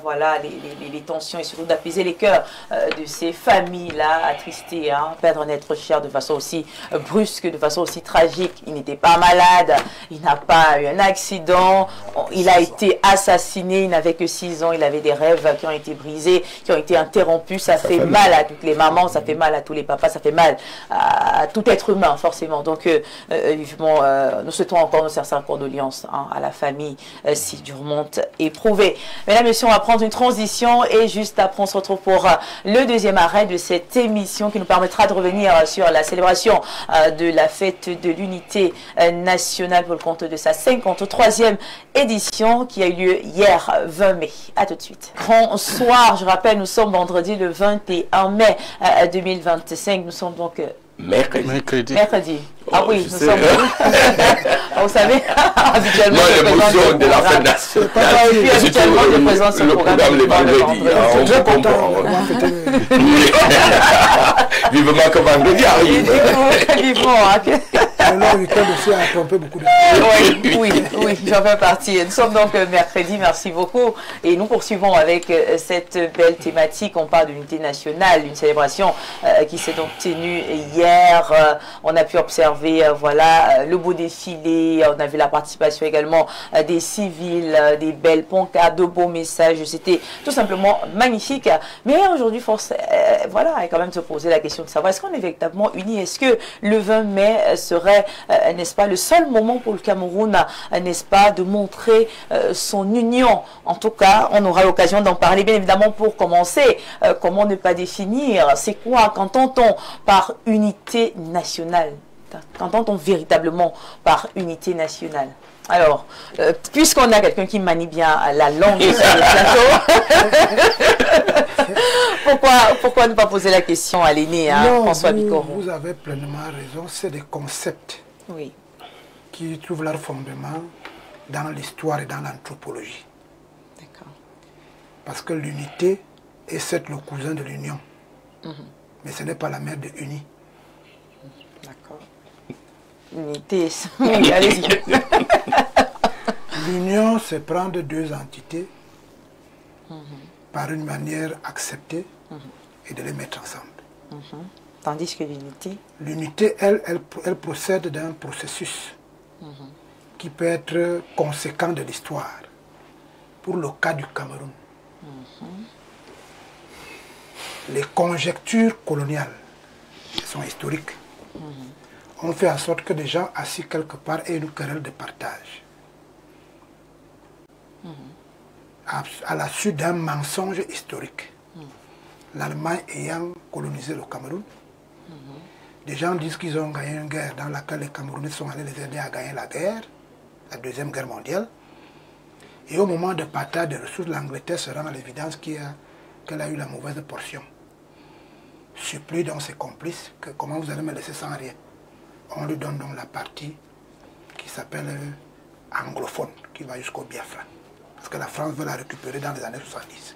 voilà, les tensions et surtout d'apaiser les cœurs de ces familles-là attristées, perdre un être cher de façon aussi brusque, de façon aussi tragique. Il n'était pas malade, il n'a pas eu un accident, il a été assassiné, il n'avait que 6 ans, il avait des rêves qui ont été brisés, qui ont été interrompus. Ça fait mal à toutes les mamans, ça fait mal à tous les papas, ça fait mal à tout être humain forcément. Donc vivement, nous souhaitons encore nos sincères condoléances à la famille si durement éprouvée. Mesdames et messieurs, on va prendre une transition et juste après on se retrouve pour le deuxième arrêt de cette émission qui nous permettra de revenir sur la célébration de la fête de l'unité nationale pour le compte de sa 53e édition qui a eu lieu hier 20 mai. A tout de suite. Bonsoir, je rappelle, nous sommes vendredi le 21 mai 2025. Nous sommes donc mercredi. Ah oui, nous sommes. Vous savez, habituellement, l'émotion de la fête nationale. Habituellement, je présente ce programme les vendredis. On se comprend. Vivement que vendredi arrive. Vivement, le week-end aussi a trompé beaucoup de gens. Oui, j'en fais partie. Nous sommes donc mercredi, merci beaucoup. Et nous poursuivons avec cette belle thématique. On parle d'unité nationale, une célébration qui s'est donc tenue hier. On a pu observer voilà, le beau défilé. On a vu la participation également des civils, des belles pancartes, de beaux messages. C'était tout simplement magnifique. Mais aujourd'hui, force, voilà, quand même se poser la question de savoir est-ce qu'on est véritablement unis? Est-ce que le 20 mai serait, n'est-ce pas, le seul moment pour le Cameroun, n'est-ce pas, de montrer son union? En tout cas, on aura l'occasion d'en parler, bien évidemment, pour commencer. Comment ne pas définir? C'est quoi qu'entend-on par unité nationale? Qu'entend-on véritablement par unité nationale? Alors, puisqu'on a quelqu'un qui manie bien la langue sur le plateau, pourquoi ne pas poser la question à l'aîné, François Bikoro? Vous avez pleinement raison, c'est des concepts qui trouvent leur fondement dans l'histoire et dans l'anthropologie. D'accord. Parce que l'unité est certes le cousin de l'union, mais ce n'est pas la mère de unie. D'accord. L'unité, oui, allez-y. L'union, c'est prendre deux entités par une manière acceptée et de les mettre ensemble. Tandis que l'unité... L'unité, elle procède d'un processus qui peut être conséquent de l'histoire. Pour le cas du Cameroun, les conjectures coloniales qui sont historiques ont fait en sorte que des gens assis quelque part aient une querelle de partage. À la suite d'un mensonge historique. L'Allemagne ayant colonisé le Cameroun, des gens disent qu'ils ont gagné une guerre dans laquelle les Camerounais sont allés les aider à gagner la guerre, la Deuxième Guerre mondiale. Et au moment de partage des ressources, l'Angleterre se rend à l'évidence qu'elle a eu la mauvaise portion. Supplie donc ses complices que comment vous allez me laisser sans rien. On lui donne donc la partie qui s'appelle anglophone, qui va jusqu'au Biafra. Parce que la France veut la récupérer dans les années 70.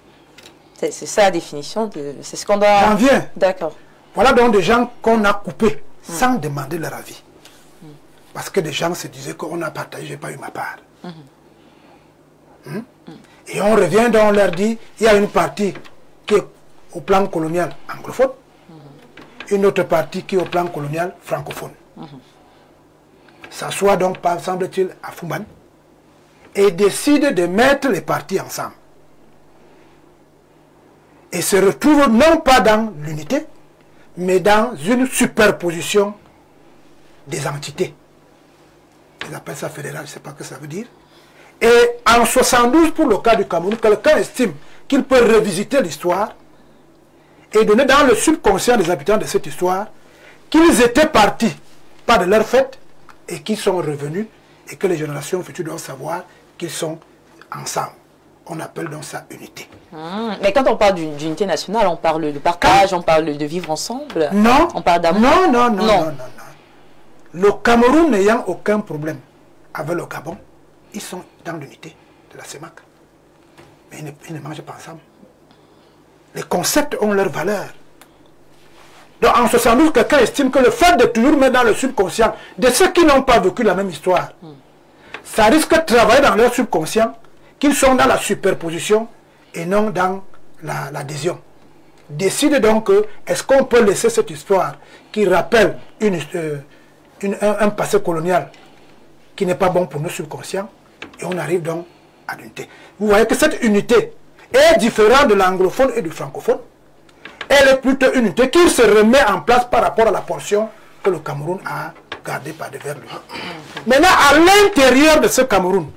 C'est ça la définition, c'est ce qu'on doit... J'en viens. D'accord. Voilà donc des gens qu'on a coupés sans demander leur avis. Parce que des gens se disaient qu'on a partagé, je n'ai pas eu ma part. Et on revient donc, on leur dit, il y a une partie qui est au plan colonial anglophone, une autre partie qui est au plan colonial francophone. S'assoit donc, semble-t-il, à Fouman et décide de mettre les parties ensemble. Et se retrouve non pas dans l'unité, mais dans une superposition des entités. Ils appellent ça fédéral, je ne sais pas ce que ça veut dire. Et en 72, pour le cas du Cameroun, quelqu'un estime qu'il peut revisiter l'histoire et donner dans le subconscient des habitants de cette histoire qu'ils étaient partis, pas de leur fait, et qu'ils sont revenus, et que les générations futures doivent savoir qu'ils sont ensemble. On appelle donc ça unité. Mais quand on parle d'unité nationale, on parle de partage, on parle de vivre ensemble. Non. On parle d'amour. Non. Le Cameroun n'ayant aucun problème avec le Gabon, ils sont dans l'unité de la CEMAC. Mais ils ne mangent pas ensemble. Les concepts ont leur valeur. Donc en 72, quelqu'un estime que le fait de toujours mettre dans le subconscient de ceux qui n'ont pas vécu la même histoire, ça risque de travailler dans leur subconscient, qu'ils sont dans la superposition et non dans l'adhésion. Décide donc que est-ce qu'on peut laisser cette histoire qui rappelle un passé colonial qui n'est pas bon pour nos subconscients, et on arrive donc à l'unité. Vous voyez que cette unité est différente de l'anglophone et du francophone. Elle est plutôt une unité qui se remet en place par rapport à la portion que le Cameroun a gardée par devers lui. Maintenant, à l'intérieur de ce Cameroun,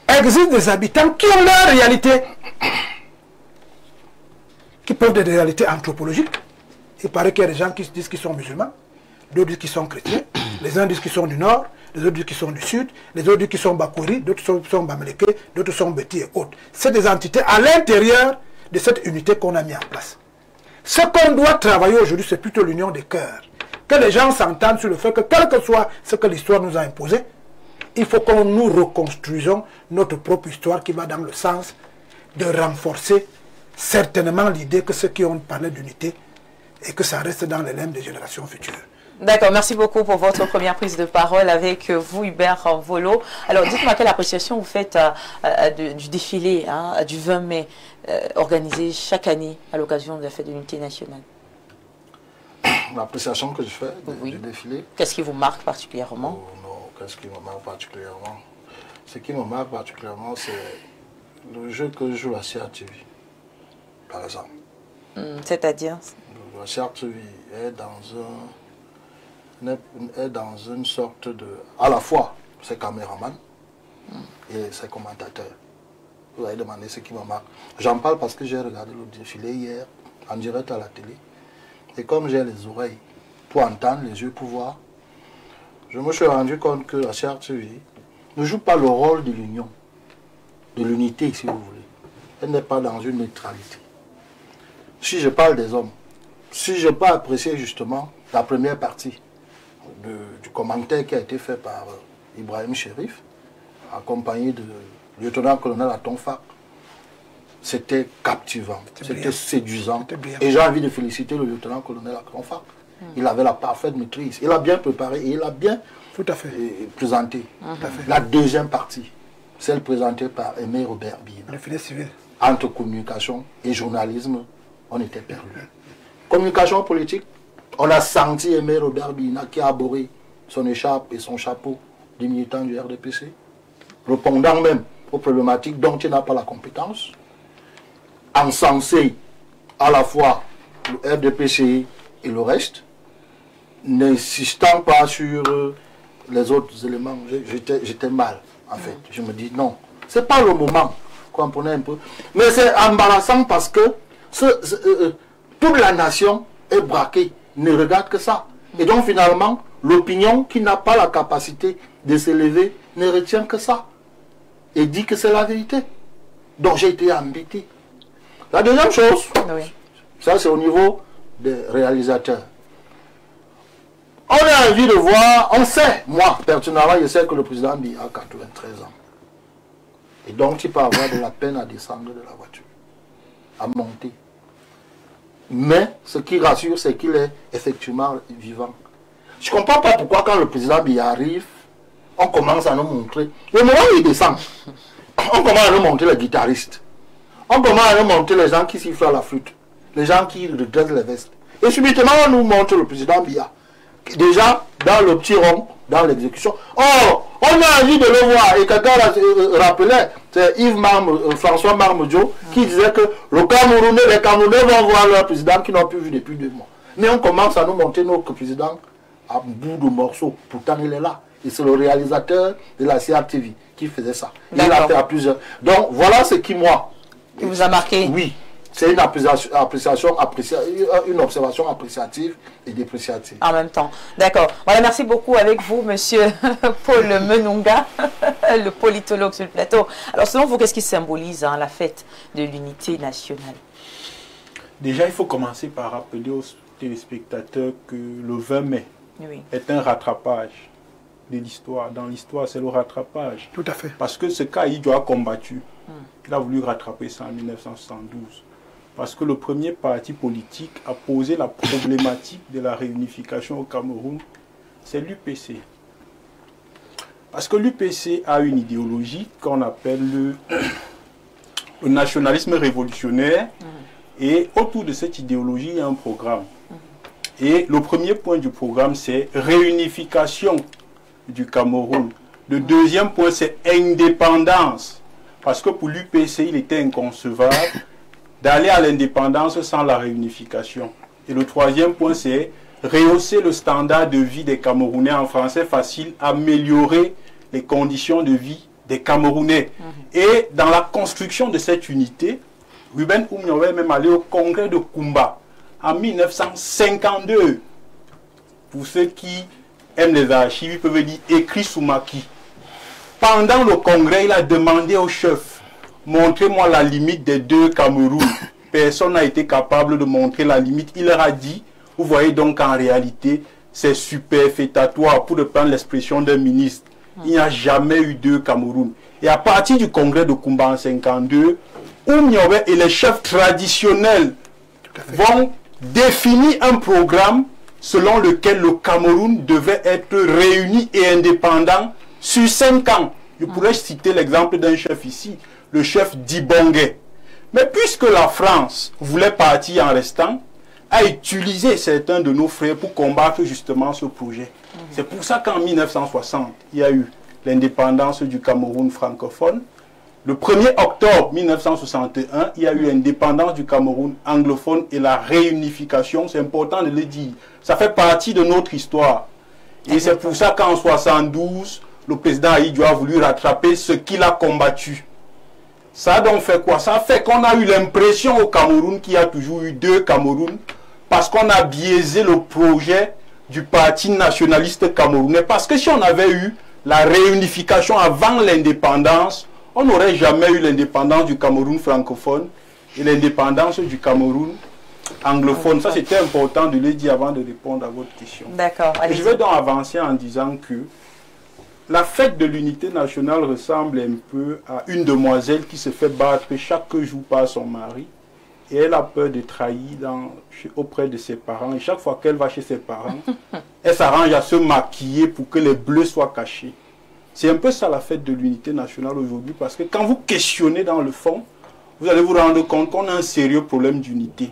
existent des habitants qui ont leur réalité, qui peuvent être des réalités anthropologiques. Il paraît qu'il y a des gens qui disent qu'ils sont musulmans, d'autres disent qu'ils sont chrétiens, les uns disent qu'ils sont du nord, les autres disent qu'ils sont du sud, les autres disent qu'ils sont Bakouri, d'autres sont Bamileke, d'autres sont Beti et autres. C'est des entités à l'intérieur de cette unité qu'on a mis en place. Ce qu'on doit travailler aujourd'hui, c'est plutôt l'union des cœurs. Que les gens s'entendent sur le fait que, quel que soit ce que l'histoire nous a imposé, il faut que nous reconstruisons notre propre histoire qui va dans le sens de renforcer certainement l'idée que ceux qui ont parlé d'unité et que ça reste dans les limbes des générations futures. D'accord, merci beaucoup pour votre première prise de parole avec vous, Hubert Volo. Alors, dites-moi quelle appréciation vous faites du défilé du 20 mai organisé chaque année à l'occasion de la fête de l'unité nationale. L'appréciation que je fais du défilé. Qu'est-ce qui vous marque particulièrement? Qu'est-ce qui me marque particulièrement? Ce qui me marque particulièrement, c'est le jeu que joue la CRTV, par exemple. C'est-à-dire? La CRTV est dans une sorte de... À la fois, ses caméramans et ses commentateurs. Vous avez demandé ce qui me marque. J'en parle parce que j'ai regardé le défilé hier, en direct à la télé. Et comme j'ai les oreilles pour entendre, les yeux pour voir, je me suis rendu compte que la CRTV ne joue pas le rôle de l'union, de l'unité, si vous voulez. Elle n'est pas dans une neutralité. Si je parle des hommes, si je peux apprécier justement la première partie du commentaire qui a été fait par Ibrahim Chérif, accompagné de lieutenant-colonel Atonfa, c'était captivant, c'était séduisant. Et j'ai envie de féliciter le lieutenant-colonel Atonfa Il avait la parfaite maîtrise. Il a bien préparé et il a bien présenté. La deuxième partie, celle présentée par Aimé Robert Bina. Entre communication et journalisme, on était perdu. Communication politique, on a senti Aimé Robert Bina qui a abordé son écharpe et son chapeau des militants du RDPC, répondant même aux problématiques dont il n'a pas la compétence, encensé à la fois le RDPC et le reste, n'insistant pas sur les autres éléments. J'étais mal, en fait. Je me dis non, c'est pas le moment, comprenez un peu. Mais c'est embarrassant parce que toute la nation est braquée, ne regarde que ça. Et donc finalement, l'opinion qui n'a pas la capacité de s'élever ne retient que ça. Et dit que c'est la vérité. Donc j'ai été embêté. La deuxième chose, ça c'est au niveau des réalisateurs. On a envie de voir, on sait, moi personnellement, je sais que le président Biya a 93 ans. Et donc il peut avoir de la peine à descendre de la voiture, à monter. Mais ce qui rassure, c'est qu'il est effectivement vivant. Je ne comprends pas pourquoi quand le président Biya arrive, on commence à nous montrer. Le moment où il descend, on commence à nous montrer les guitaristes. On commence à nous montrer les gens qui sifflent à la flûte. Les gens qui redressent les vestes. Et subitement, on nous montre le président Biya. Déjà, dans le petit rond, dans l'exécution. Oh, on a envie de le voir. Et quelqu'un rappelait, c'est François Marmejo, qui disait que les Camerounais vont voir leur président qu'ils n'ont plus vu depuis 2 mois. Mais on commence à nous montrer notre président à bout de morceaux. Pourtant, il est là. Et c'est le réalisateur de la CRTV qui faisait ça. Il l'a fait à plusieurs. Donc, voilà ce qui, moi... Qui vous a marqué? Oui. C'est une une observation appréciative et dépréciative. En même temps. D'accord. Voilà, merci beaucoup avec vous, monsieur Paul Menunga, le politologue sur le plateau. Alors, selon vous, qu'est-ce qui symbolise la fête de l'unité nationale? Déjà, il faut commencer par rappeler aux téléspectateurs que le 20 mai est un rattrapage de l'histoire. Dans l'histoire, c'est le rattrapage. Tout à fait. Parce que ce Kaïdjo a combattu. Il a voulu rattraper ça en 1972. Parce que le premier parti politique a posé la problématique de la réunification au Cameroun, c'est l'UPC. Parce que l'UPC a une idéologie qu'on appelle le nationalisme révolutionnaire. Et autour de cette idéologie, il y a un programme. Et le premier point du programme, c'est réunification du Cameroun. Le deuxième point, c'est indépendance. Parce que pour l'UPC, il était inconcevable d'aller à l'indépendance sans la réunification. Et le troisième point, c'est rehausser le standard de vie des Camerounais. En français facile, améliorer les conditions de vie des Camerounais. Et dans la construction de cette unité, Ruben Oumniové est même allé au congrès de Kumba en 1952. Pour ceux qui aiment les archives, ils peuvent dire écrit Soumaki. Pendant le congrès, il a demandé au chef, montrez-moi la limite des 2 Cameroun. Personne n'a été capable de montrer la limite. Il leur a dit, vous voyez donc en réalité, c'est superfétatoire, pour reprendre l'expression d'un ministre. Il n'y a jamais eu 2 Cameroun. Et à partir du congrès de Kumba en 1952, Oumniové et les chefs traditionnels vont définir un programme selon lequel le Cameroun devait être réuni et indépendant sur 5 ans. Je pourrais citer l'exemple d'un chef ici, le chef Dibongue. Mais puisque la France voulait partir en restant, a utilisé certains de nos frères pour combattre justement ce projet. C'est pour ça qu'en 1960, il y a eu l'indépendance du Cameroun francophone. Le 1er octobre 1961, il y a eu l'indépendance du Cameroun anglophone et la réunification. C'est important de le dire. Ça fait partie de notre histoire. Et c'est pour ça qu'en 1972, le président Ahidjo a voulu rattraper ce qu'il a combattu. Ça a donc fait quoi? Ça a fait qu'on a eu l'impression au Cameroun qu'il y a toujours eu 2 Cameroun parce qu'on a biaisé le projet du parti nationaliste camerounais. Parce que si on avait eu la réunification avant l'indépendance, on n'aurait jamais eu l'indépendance du Cameroun francophone et l'indépendance du Cameroun anglophone. Ça, c'était important de le dire avant de répondre à votre question. D'accord. Je vais donc avancer en disant que la fête de l'unité nationale ressemble un peu à une demoiselle qui se fait battre chaque jour par son mari et elle a peur de trahir auprès de ses parents. Et chaque fois qu'elle va chez ses parents, elle s'arrange à se maquiller pour que les bleus soient cachés. C'est un peu ça la fête de l'unité nationale aujourd'hui, parce que quand vous questionnez dans le fond, vous allez vous rendre compte qu'on a un sérieux problème d'unité.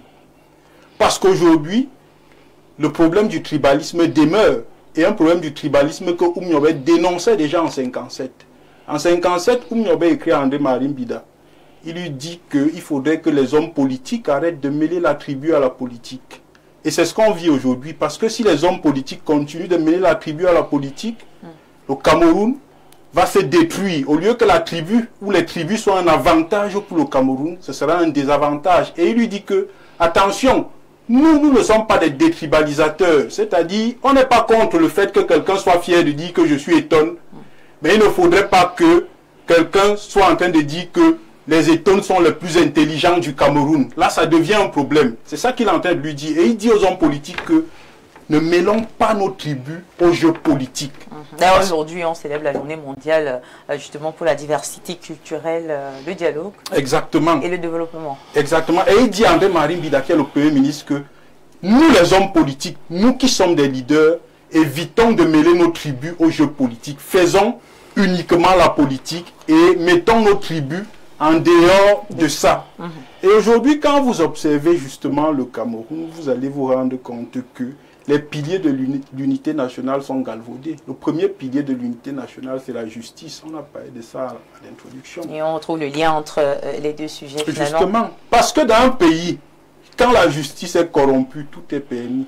Parce qu'aujourd'hui, le problème du tribalisme demeure. Et un problème du tribalisme que Oumniobé dénonçait déjà en 1957. En 1957, Oumniobé écrit à André Marine Bida. Il lui dit qu'il faudrait que les hommes politiques arrêtent de mêler la tribu à la politique. Et c'est ce qu'on vit aujourd'hui. Parce que si les hommes politiques continuent de mêler la tribu à la politique, le Cameroun va se détruire. Au lieu que la tribu ou les tribus soient un avantage pour le Cameroun, ce sera un désavantage. Et il lui dit que, attention, nous ne sommes pas des détribalisateurs. C'est-à-dire, on n'est pas contre le fait que quelqu'un soit fier de dire que je suis Eton. Mais il ne faudrait pas que quelqu'un soit en train de dire que les Etones sont les plus intelligents du Cameroun. Là, ça devient un problème. C'est ça qu'il est en train de lui dire. Et il dit aux hommes politiques que ne mêlons pas nos tribus aux jeux politiques. D'ailleurs, aujourd'hui, on célèbre la journée mondiale justement pour la diversité culturelle, le dialogue. Exactement. Et le développement. Exactement. Et il dit à André Marine Bida, qui est le Premier ministre, que nous, les hommes politiques, nous qui sommes des leaders, évitons de mêler nos tribus aux jeux politiques. Faisons uniquement la politique et mettons nos tribus en dehors de ça. Et aujourd'hui, quand vous observez justement le Cameroun, vous allez vous rendre compte que les piliers de l'unité nationale sont galvaudés. Le premier pilier de l'unité nationale, c'est la justice. On a parlé de ça à l'introduction. Et on trouve le lien entre les deux sujets finalement. Justement, parce que dans un pays, quand la justice est corrompue, tout est permis.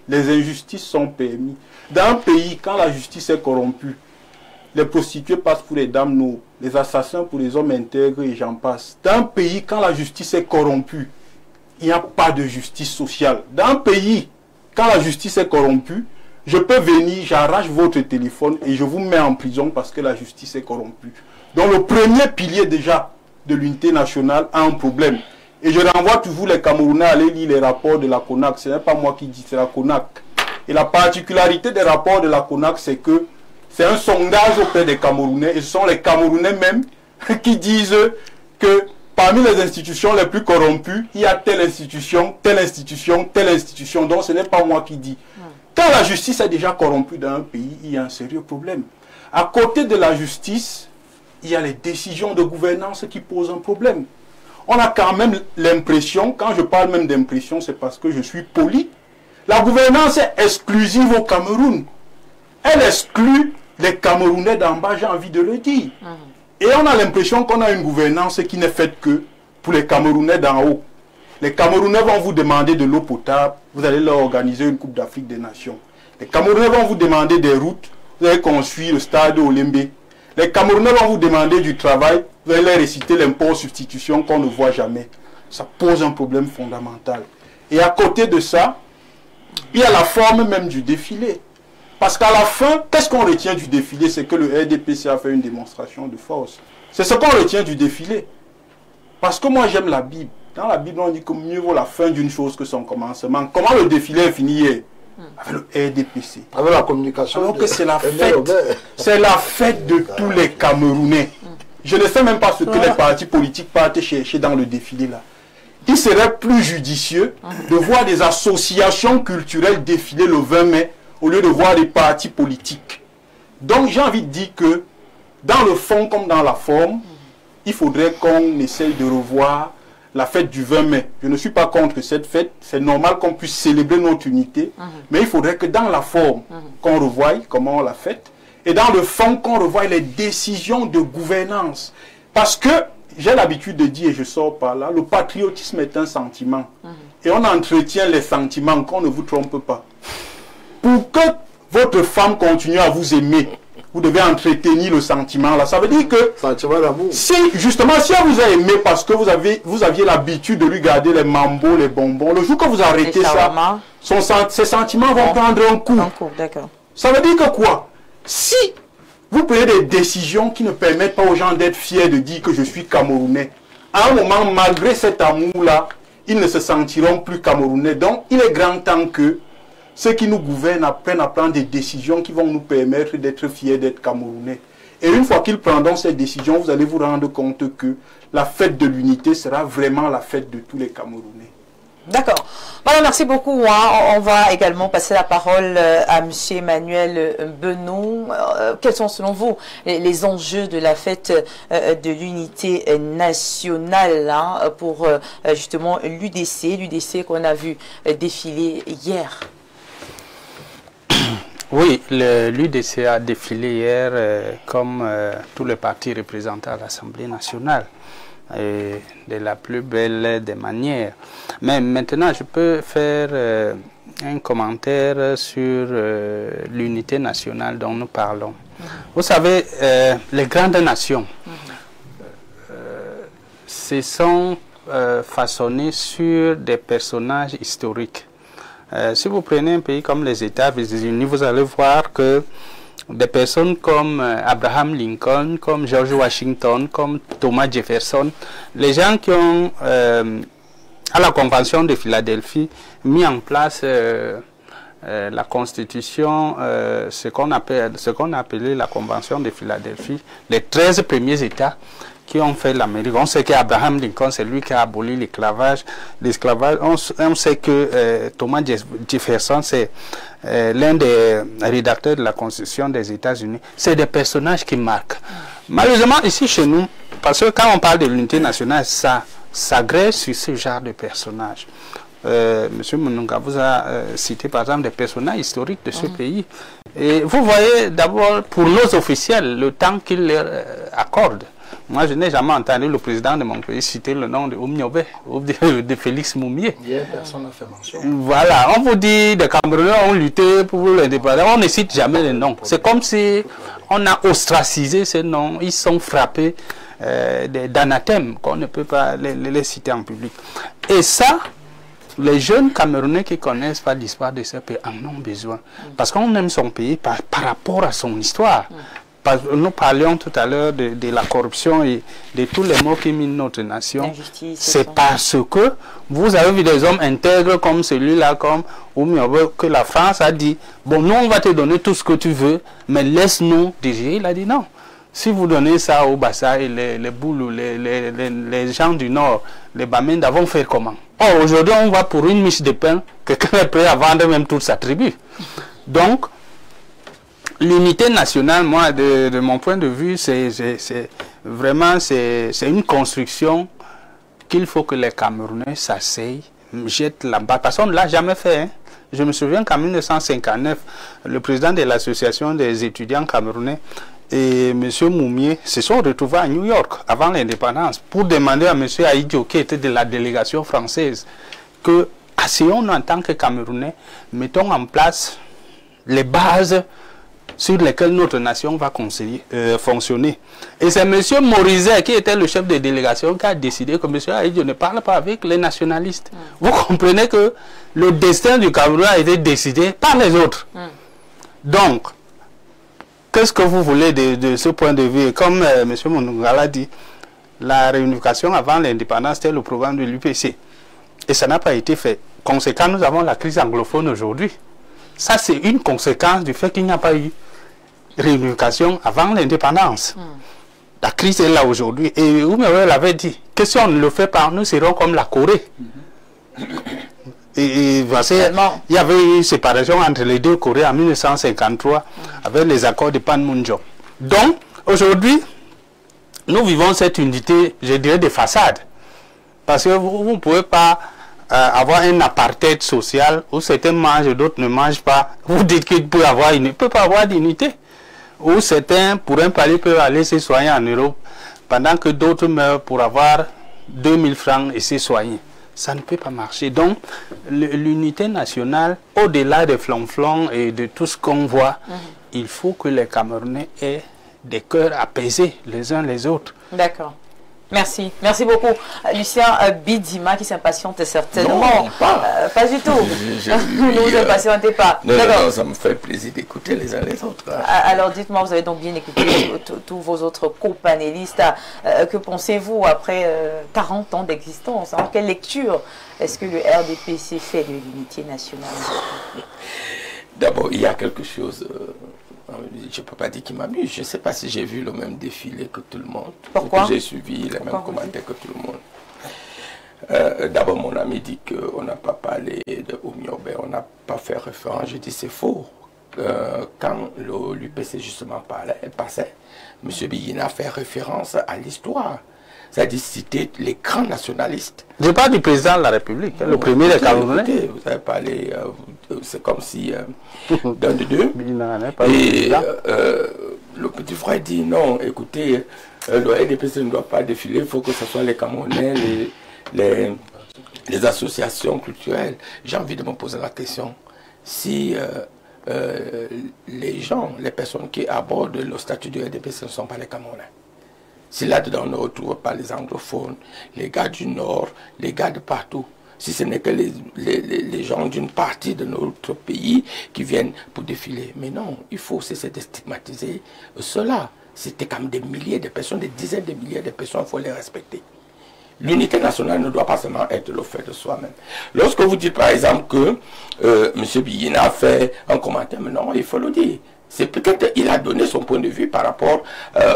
Les injustices sont permis. Dans un pays, quand la justice est corrompue, les prostituées passent pour les dames nobles, les assassins pour les hommes intègres et j'en passe. Dans un pays, quand la justice est corrompue, il n'y a pas de justice sociale. Dans un pays, quand la justice est corrompue, je peux venir, j'arrache votre téléphone et je vous mets en prison parce que la justice est corrompue. Donc le premier pilier déjà de l'unité nationale a un problème. Et je renvoie toujours les Camerounais à aller lire les rapports de la CONAC. Ce n'est pas moi qui dis, c'est la CONAC. Et la particularité des rapports de la CONAC, c'est que c'est un sondage auprès des Camerounais. Et ce sont les Camerounais même qui disent que parmi les institutions les plus corrompues, il y a telle institution, telle institution, telle institution. Donc ce n'est pas moi qui dis. Quand la justice est déjà corrompue dans un pays, il y a un sérieux problème. À côté de la justice, il y a les décisions de gouvernance qui posent un problème. On a quand même l'impression, quand je parle même d'impression, c'est parce que je suis poli. La gouvernance est exclusive au Cameroun. Elle exclut les Camerounais d'en bas, j'ai envie de le dire. Et on a l'impression qu'on a une gouvernance qui n'est faite que pour les Camerounais d'en haut. Les Camerounais vont vous demander de l'eau potable, vous allez leur organiser une Coupe d'Afrique des Nations. Les Camerounais vont vous demander des routes, vous allez construire le stade Olembe. Les Camerounais vont vous demander du travail, vous allez leur réciter l'impôt substitution qu'on ne voit jamais. Ça pose un problème fondamental. Et à côté de ça, il y a la forme même du défilé. Parce qu'à la fin, qu'est-ce qu'on retient du défilé? C'est que le RDPC a fait une démonstration de force. C'est ce qu'on retient du défilé. Parce que moi j'aime la Bible. Dans la Bible, on dit que mieux vaut la fin d'une chose que son commencement. Comment le défilé est fini hier? Avec le RDPC. Avec la communication. Alors que c'est la fête. C'est la fête de tous les Camerounais. Je ne sais même pas ce que les partis politiques partent chercher dans le défilé là. Il serait plus judicieux de voir des associations culturelles défiler le 20 mai au lieu de voir des partis politiques. Donc j'ai envie de dire que dans le fond comme dans la forme, il faudrait qu'on essaye de revoir la fête du 20 mai. Je ne suis pas contre cette fête, c'est normal qu'on puisse célébrer notre unité, mais il faudrait que dans la forme, qu'on revoie comment on la fête, et dans le fond, qu'on revoie les décisions de gouvernance. Parce que, j'ai l'habitude de dire, et je sors par là, le patriotisme est un sentiment. Et on entretient les sentiments, qu'on ne vous trompe pas. Pour que votre femme continue à vous aimer, vous devez entretenir le sentiment là. Ça veut dire que sentiment d'amour. Si justement si elle vous a aimé parce que vous aviez l'habitude de lui garder les mambos, les bonbons, le jour que vous arrêtez ça, ses sentiments vont prendre un coup. Ça veut dire que quoi? Si vous prenez des décisions qui ne permettent pas aux gens d'être fiers de dire que je suis Camerounais, à un moment, malgré cet amour-là, ils ne se sentiront plus Camerounais. Donc, il est grand temps que ceux qui nous gouvernent apprennent à prendre des décisions qui vont nous permettre d'être fiers d'être Camerounais. Et une fois qu'ils prendront cette décision, vous allez vous rendre compte que la fête de l'unité sera vraiment la fête de tous les Camerounais. D'accord. Voilà, merci beaucoup. Hein. On va également passer la parole à M. Emmanuel Benon. Quels sont selon vous les enjeux de la fête de l'unité nationale hein, pour justement l'UDC qu'on a vu défiler hier? Oui, l'UDC a défilé hier comme tous les partis représentés à l'Assemblée nationale. Et de la plus belle des manières. Mais maintenant, je peux faire un commentaire sur l'unité nationale dont nous parlons. Vous savez, les grandes nations se sont façonnées sur des personnages historiques. Si vous prenez un pays comme les États-Unis, vous allez voir que des personnes comme Abraham Lincoln, comme George Washington, comme Thomas Jefferson, les gens qui ont, à la Convention de Philadelphie, mis en place la Constitution, ce qu'on a appelé la Convention de Philadelphie, les 13 premiers États qui ont fait l'Amérique. On sait qu'Abraham Lincoln, c'est lui qui a aboli l'esclavage. On sait que Thomas Jefferson, c'est l'un des rédacteurs de la Constitution des États-Unis. C'est des personnages qui marquent. Malheureusement, ici chez nous, parce que quand on parle de l'unité nationale, ça s'agrège sur ce genre de personnages. Monsieur Mununga vous a cité par exemple des personnages historiques de ce pays. Et vous voyez d'abord pour nos officiels le temps qu'ils leur accordent. Moi, je n'ai jamais entendu le président de mon pays citer le nom de Oumniobé ou de Félix Moumié. Hier, personne n'a fait mention. Voilà, on vous dit des Camerounais ont lutté pour l'indépendance, on ne cite jamais les noms. C'est comme si on a ostracisé ces noms, ils sont frappés d'anathèmes qu'on ne peut pas les citer en public. Et ça, les jeunes Camerounais qui ne connaissent pas l'histoire de ce pays en ont besoin. Parce qu'on aime son pays par rapport à son histoire. Nous parlions tout à l'heure de la corruption et de tous les maux qui minent notre nation. C'est parce que vous avez vu des hommes intègres comme celui-là, comme Oumiobe, que la France a dit, bon, nous on va te donner tout ce que tu veux, mais laisse-nous diriger. Il a dit non. Si vous donnez ça au Bassa et les Boulous, les gens du Nord, les Bamenda vont faire comment? Or, aujourd'hui, on va pour une miche de pain, quelqu'un est prêt à vendre même toute sa tribu. Donc, l'unité nationale, moi, de mon point de vue, c'est vraiment une construction qu'il faut que les Camerounais s'asseyent, jettent la base. Parce qu'on ne l'a jamais fait. Hein. Je me souviens qu'en 1959, le président de l'association des étudiants camerounais et M. Moumié se sont retrouvés à New York avant l'indépendance pour demander à M. Aïdjo, qui était de la délégation française, que, asseyons en tant que Camerounais, mettons en place les bases sur lesquelles notre nation va fonctionner. Et c'est M. Morizet, qui était le chef de délégation, qui a décidé que M. Aïdjo ne parle pas avec les nationalistes. Vous comprenez que le destin du Cameroun a été décidé par les autres. Donc, qu'est-ce que vous voulez de ce point de vue? Comme M. Monunga l'a dit, la réunification avant l'indépendance, c'était le programme de l'UPC. Et ça n'a pas été fait. Conséquent, nous avons la crise anglophone aujourd'hui. Ça, c'est une conséquence du fait qu'il n'y a pas eu réunification avant l'indépendance. La crise est là aujourd'hui. Et Ouméoué l'avait dit, que si on ne le fait pas, nous serons comme la Corée. Et parce qu'il y avait eu une séparation entre les deux Corées en 1953 avec les accords de Panmunjom. Donc, aujourd'hui, nous vivons cette unité, je dirais, de façade. Parce que vous ne pouvez pas avoir un apartheid social où certains mangent et d'autres ne mangent pas. Vous dites qu'il peut avoir une, peut pas avoir d'unité. Où certains, pour un palier, peuvent aller se soigner en Europe, pendant que d'autres meurent pour avoir 2000 francs et se soigner. Ça ne peut pas marcher. Donc, l'unité nationale, au-delà des flonflons et de tout ce qu'on voit, il faut que les Camerounais aient des cœurs apaisés les uns les autres. D'accord. Merci. Merci beaucoup. Lucien Bidima qui s'impatiente certainement. Non, pas du tout. Ne vous impatientez pas. Non, ça me fait plaisir d'écouter les uns les autres. Alors dites-moi, vous avez donc bien écouté tous vos autres co-panélistes. Que pensez-vous après 40 ans d'existence? Quelle lecture est-ce que le RDPC fait de l'unité nationale? D'abord, il y a quelque chose je ne peux pas dire qu'il m'amuse. Je ne sais pas si j'ai vu le même défilé que tout le monde. Pourquoi? J'ai suivi les mêmes commentaires que tout le monde. D'abord, mon ami dit qu'on n'a pas parlé de Oumiobe, on n'a pas fait référence. Je dis c'est faux. Quand l'UPC justement passait, M. Biyina fait référence à l'histoire. C'est-à-dire citer les grands nationalistes. Je parle du président de la République, le premier des Camerounais. Vous avez parlé, c'est comme si d'un de deux. Et le petit frère dit non, écoutez, le RDPC ne doit pas défiler, il faut que ce soit les Camerounais, les associations culturelles. J'ai envie de me poser la question, si les gens, les personnes qui abordent le statut du RDPC ne sont pas les Camerounais, si là-dedans on ne retrouve pas les anglophones, les gars du Nord, les gars de partout, si ce n'est que les gens d'une partie de notre pays qui viennent pour défiler. Mais non, il faut cesser de stigmatiser cela. C'était quand même des milliers de personnes, des dizaines de milliers de personnes, il faut les respecter. L'unité nationale ne doit pas seulement être le fait de soi-même. Lorsque vous dites par exemple que M. Biyina a fait un commentaire, mais non, il faut le dire. C'est peut-être qu'il a donné son point de vue par rapport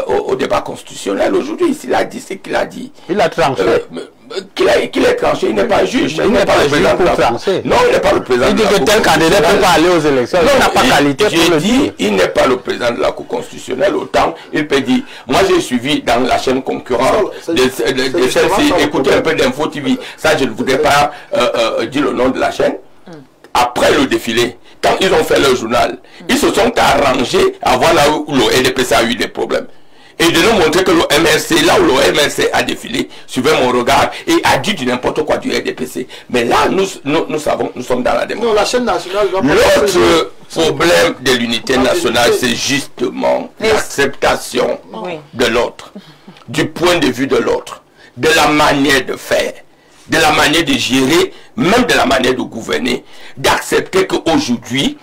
au débat constitutionnel aujourd'hui. S'il a dit ce qu'il a dit. Il a tranché. Qu'il est tranché, il n'est pas juge. Il n'est pas le président de la Cour. Non, il n'est pas le président de la Cour. Il dit que tel candidat ne peut pas aller aux élections. Il n'a pas qualité pour le dire. Il n'est pas le président de la Cour constitutionnelle. Autant, il peut dire, moi j'ai suivi dans la chaîne concurrente de celle-ci, écoutez un peu d'Info TV. Ça, je ne voudrais pas dire le nom de la chaîne. Après le défilé, quand ils ont fait leur journal, ils se sont arrangés à voir là où le RDPC a eu des problèmes. Et de nous montrer que le MRC, là où le MRC a défilé, suivait mon regard et a dit du n'importe quoi du RDPC. Mais là, nous savons, nous sommes dans la démocratie. Non, la chaîne nationale... L'autre problème de l'unité nationale, c'est justement l'acceptation de l'autre, du point de vue de l'autre, de la manière de faire, de la manière de gérer, même de la manière de gouverner, d'accepter qu'aujourd'hui,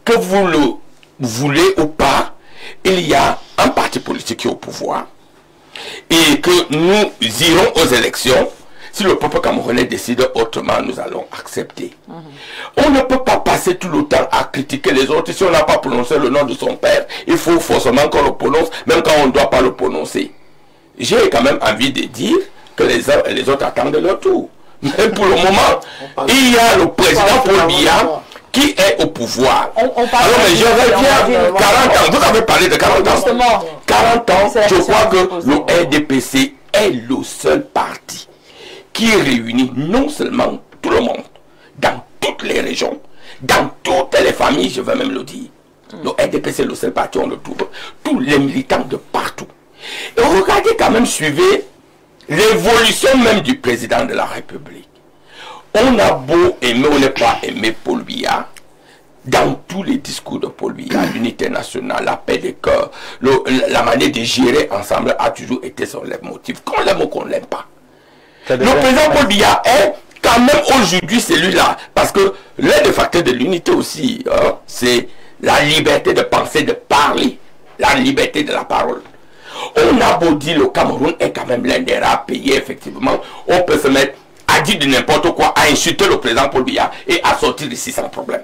que vous le voulez ou pas, il y a un parti politique qui est au pouvoir et que nous irons aux élections. Si le peuple camerounais décide autrement, nous allons accepter. On ne peut pas passer tout le temps à critiquer les autres. Si on n'a pas prononcé le nom de son père, il faut forcément qu'on le prononce, même quand on ne doit pas le prononcer. J'ai quand même envie de dire que les uns et les autres attendent leur tour. Mais pour le moment, il y a le président Paul Biya qui est au pouvoir. Alors, mais je reviens 40 ans. Vous avez parlé de 40 ans. 40 ans, je crois que le RDPC est le seul parti qui réunit non seulement tout le monde, dans toutes les régions, dans toutes les familles, je veux même le dire. Le RDPC est le seul parti, on le trouve, tous les militants de partout. Et regardez quand même, suivez l'évolution même du président de la République. On a beau aimer, on n'est pas aimé Paul Biya. Dans tous les discours de Paul Biya, l'unité nationale, la paix des cœurs, la manière de gérer ensemble a toujours été son leitmotiv. Qu'on l'aime ou qu'on ne l'aime pas. Le président Paul Biya est quand même aujourd'hui celui-là. Parce que l'un des facteurs de l'unité aussi, c'est la liberté de penser, de parler. La liberté de la parole. On a beau dire le Cameroun est quand même l'un des rares pays, effectivement. On peut se mettre à dire de n'importe quoi, à insulter le président Paul Biya et à sortir d'ici sans problème.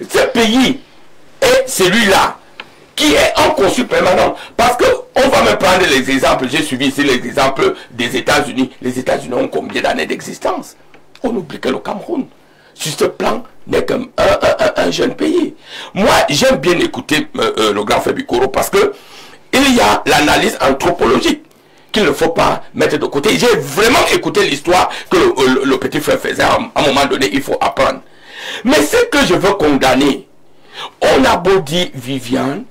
Ce pays est celui-là qui est en consul permanent. Parce qu'on va me prendre les exemples. J'ai suivi ici les exemples des États-Unis. Les États-Unis ont combien d'années d'existence? On oublie que le Cameroun, sur ce plan, n'est qu'un jeune pays. Moi, j'aime bien écouter le grand frère Bikoro parce que il y a l'analyse anthropologique qu'il ne faut pas mettre de côté. J'ai vraiment écouté l'histoire que le petit frère faisait. À un moment donné, il faut apprendre. Mais ce que je veux condamner, on a beau dire, Viviane,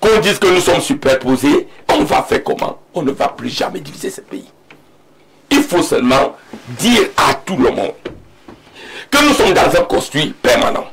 qu'on dise que nous sommes superposés, on va faire comment? On ne va plus jamais diviser ce pays. Il faut seulement dire à tout le monde que nous sommes dans un construit permanent.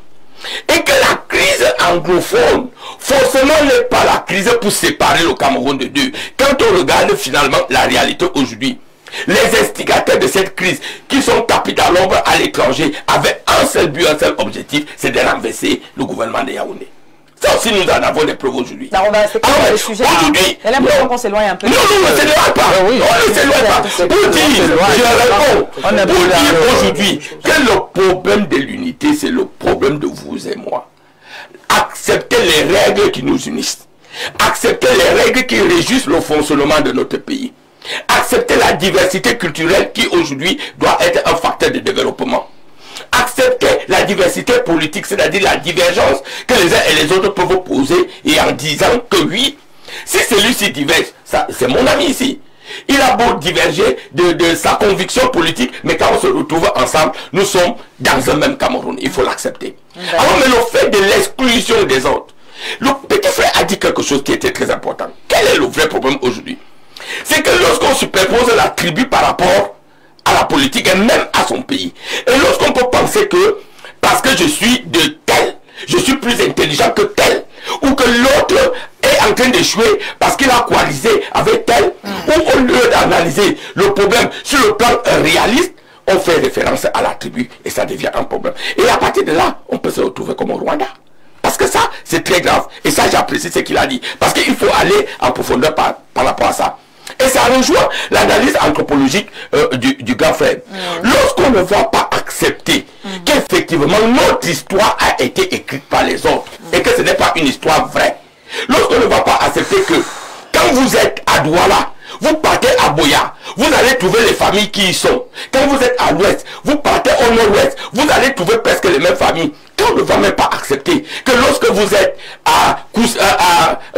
Et que la crise anglophone, forcément n'est pas la crise pour séparer le Cameroun de deux. Quand on regarde finalement la réalité aujourd'hui, les instigateurs de cette crise, qui sont tapis dans l'ombre à l'étranger, avaient un seul but, un seul objectif, c'est de renverser le gouvernement de Yaoundé. Ça aussi, nous en avons des preuves aujourd'hui. Le sujet. Aujourd'hui, j'ai l'impression qu'on s'éloigne un peu. Non, on ne s'éloigne pas. On ne s'éloigne pas. Pour dire, je réponds, pour dire aujourd'hui que le problème de l'unité, c'est le problème de vous et moi. accepter les règles qui nous unissent. Accepter les règles qui régissent le fonctionnement de notre pays. Accepter la diversité culturelle qui aujourd'hui doit être un facteur de développement. Accepter la diversité politique, c'est-à-dire la divergence que les uns et les autres peuvent poser, et en disant que oui, si celui-ci diverge, c'est mon ami ici. Il a beau diverger de sa conviction politique, mais quand on se retrouve ensemble, nous sommes dans un même Cameroun. Il faut l'accepter. Alors, mais le fait de l'exclusion des autres, le petit frère a dit quelque chose qui était très important. Quel est le vrai problème aujourd'hui? C'est que lorsqu'on superpose la tribu par rapport à la politique et même à son pays, et lorsqu'on peut penser que parce que je suis de tel, je suis plus intelligent que tel, ou que l'autre est en train d'échouer parce qu'il a coalisé avec tel, ou au lieu d'analyser le problème sur le plan réaliste, on fait référence à la tribu et ça devient un problème. Et à partir de là, on peut se retrouver comme au Rwanda. Parce que ça, c'est très grave. Et ça, j'apprécie ce qu'il a dit. Parce qu'il faut aller en profondeur par rapport à ça. Et ça rejoint l'analyse anthropologique du grand frère. Lorsqu'on ne va pas accepter qu'effectivement notre histoire a été écrite par les autres et que ce n'est pas une histoire vraie, lorsqu'on ne va pas accepter que quand vous êtes à Douala, vous partez à Boya, vous allez trouver les familles qui y sont. Quand vous êtes à l'ouest, vous partez au nord-ouest, vous allez trouver presque les mêmes familles. Quand on ne va même pas accepter que lorsque vous êtes à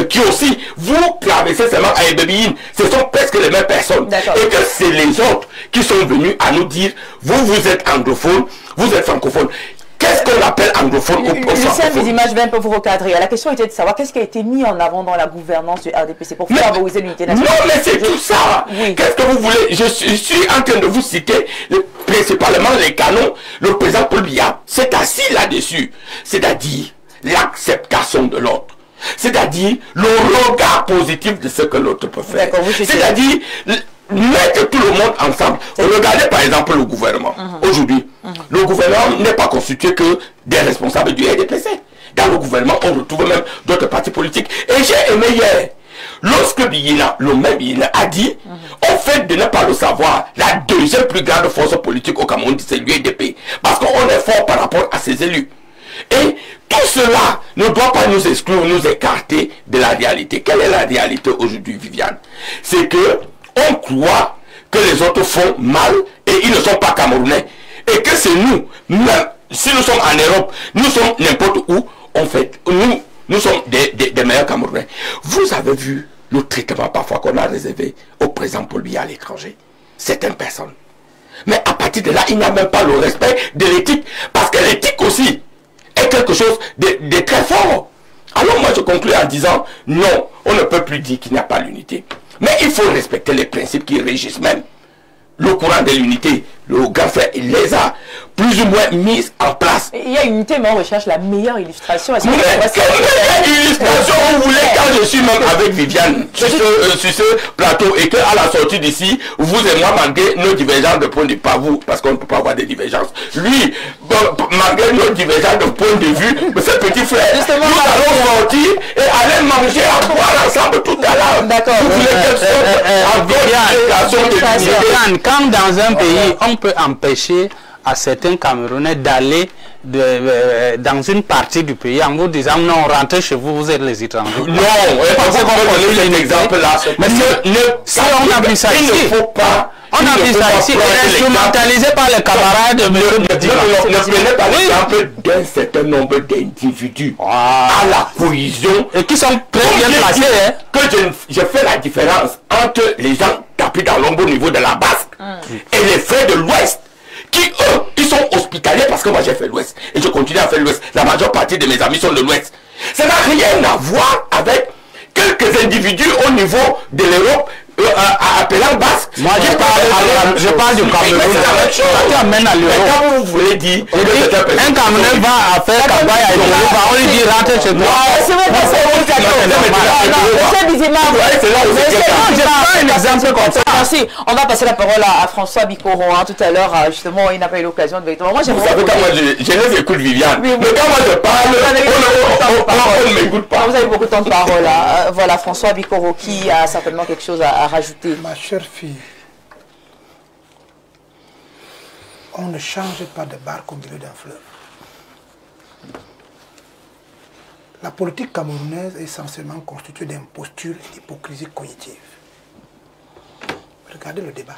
Kiossi, vous traversez seulement à Ebebiyine, ce sont presque les mêmes personnes. Et que c'est les autres qui sont venus à nous dire, vous êtes anglophone, vous êtes francophone. Qu'est-ce qu'on appelle anglophone ou francophone? Les images viennent pour vous recadrer. La question était de savoir qu'est-ce qui a été mis en avant dans la gouvernance du RDPC pour favoriser l'unité nationale. Non, mais c'est tout ça. Oui. Qu'est-ce que vous voulez? Je suis en train de vous citer principalement les canons. Le président Paul Biya s'est assis là-dessus. C'est-à-dire l'acceptation de l'autre. C'est-à-dire le regard positif de ce que l'autre peut faire. C'est-à-dire mettre tout le monde ensemble. Regardez par exemple le gouvernement. Aujourd'hui, le gouvernement n'est pas constitué que des responsables du RDPC. Dans le gouvernement, on retrouve même d'autres partis politiques. Et j'ai aimé hier, lorsque Biyina, le même Biyina, a dit, au fait de ne pas le savoir, la deuxième plus grande force politique au Cameroun, c'est l'UDP. Parce qu'on est fort par rapport à ses élus. Et tout cela ne doit pas nous exclure, nous écarter de la réalité. Quelle est la réalité aujourd'hui, Viviane? C'est que on croit que les autres font mal et ils ne sont pas camerounais. Et que c'est nous, même si nous sommes en Europe, nous sommes n'importe où, en fait, nous sommes des meilleurs Camerounais. Vous avez vu le traitement parfois qu'on a réservé au président Paul Biya à l'étranger. Certaines personnes. Mais à partir de là, il n'y a même pas le respect de l'éthique. Parce que l'éthique aussi est quelque chose de très fort. Alors moi je conclue en disant, non, on ne peut plus dire qu'il n'y a pas l'unité. Mais il faut respecter les principes qui régissent même le courant de l'unité. Le grand frère, il les a plus ou moins mis en place. Il y a unité, mais on recherche la meilleure illustration. Mais quelle illustration vous voulez quand je suis même avec Viviane sur ce plateau et qu'à la sortie d'ici, vous et moi, malgré nos divergences de point de vue, pas vous, parce qu'on ne peut pas avoir des divergences. Lui, malgré nos divergences de point de vue, ce petit frère, justement, nous allons sortir et aller manger à boire ensemble tout à l'heure. D'accord. Vous voulez quelle sorte d'illustration? Quand dans un pays, on peut empêcher à certains Camerounais d'aller dans une partie du pays en vous disant non, rentrez chez vous, vous êtes les étrangers. Non, parce qu'on connaît cet exemple-là. Mais si on a vu ça ici, il ne faut pas. On a vu ça ici, instrumentalisé par les camarades. Ne prenez pas l'exemple d'un certain nombre d'individus à la cohésion et qui sont très bien placés. Que je fais la différence entre les gens tapis dans l'ombre au niveau de la Basque et les frères de l'Ouest qui eux, ils sont hospitaliers parce que moi j'ai fait l'Ouest et je continue à faire l'Ouest. La majeure partie de mes amis sont de l'Ouest. Ça n'a rien à voir avec quelques individus au niveau de l'Europe appelant Basque. Moi je parle du Cameroun. Ça t'amène à l'Europe. Quand vous voulez dire un Cameroun va faire campagne à l'Europe, on lui dit rentre chez toi. C'est vrai que c'est un exemple comme ça. Merci. On va passer la parole à François Bikoro. Tout à l'heure, justement, il n'a pas eu l'occasion de véritablement. Moi, vous savez, quand moi je les écoute, Viviane, mais quand moi je parle, on ne m'écoute pas. Vous avez beaucoup de temps de parole. Voilà, François Bikoro qui a certainement quelque chose à rajouter. Ma chère fille, on ne change pas de barque au milieu d'un fleuve. La politique camerounaise est essentiellement constituée d'impostures et d'hypocrisie cognitive. Regardez le débat.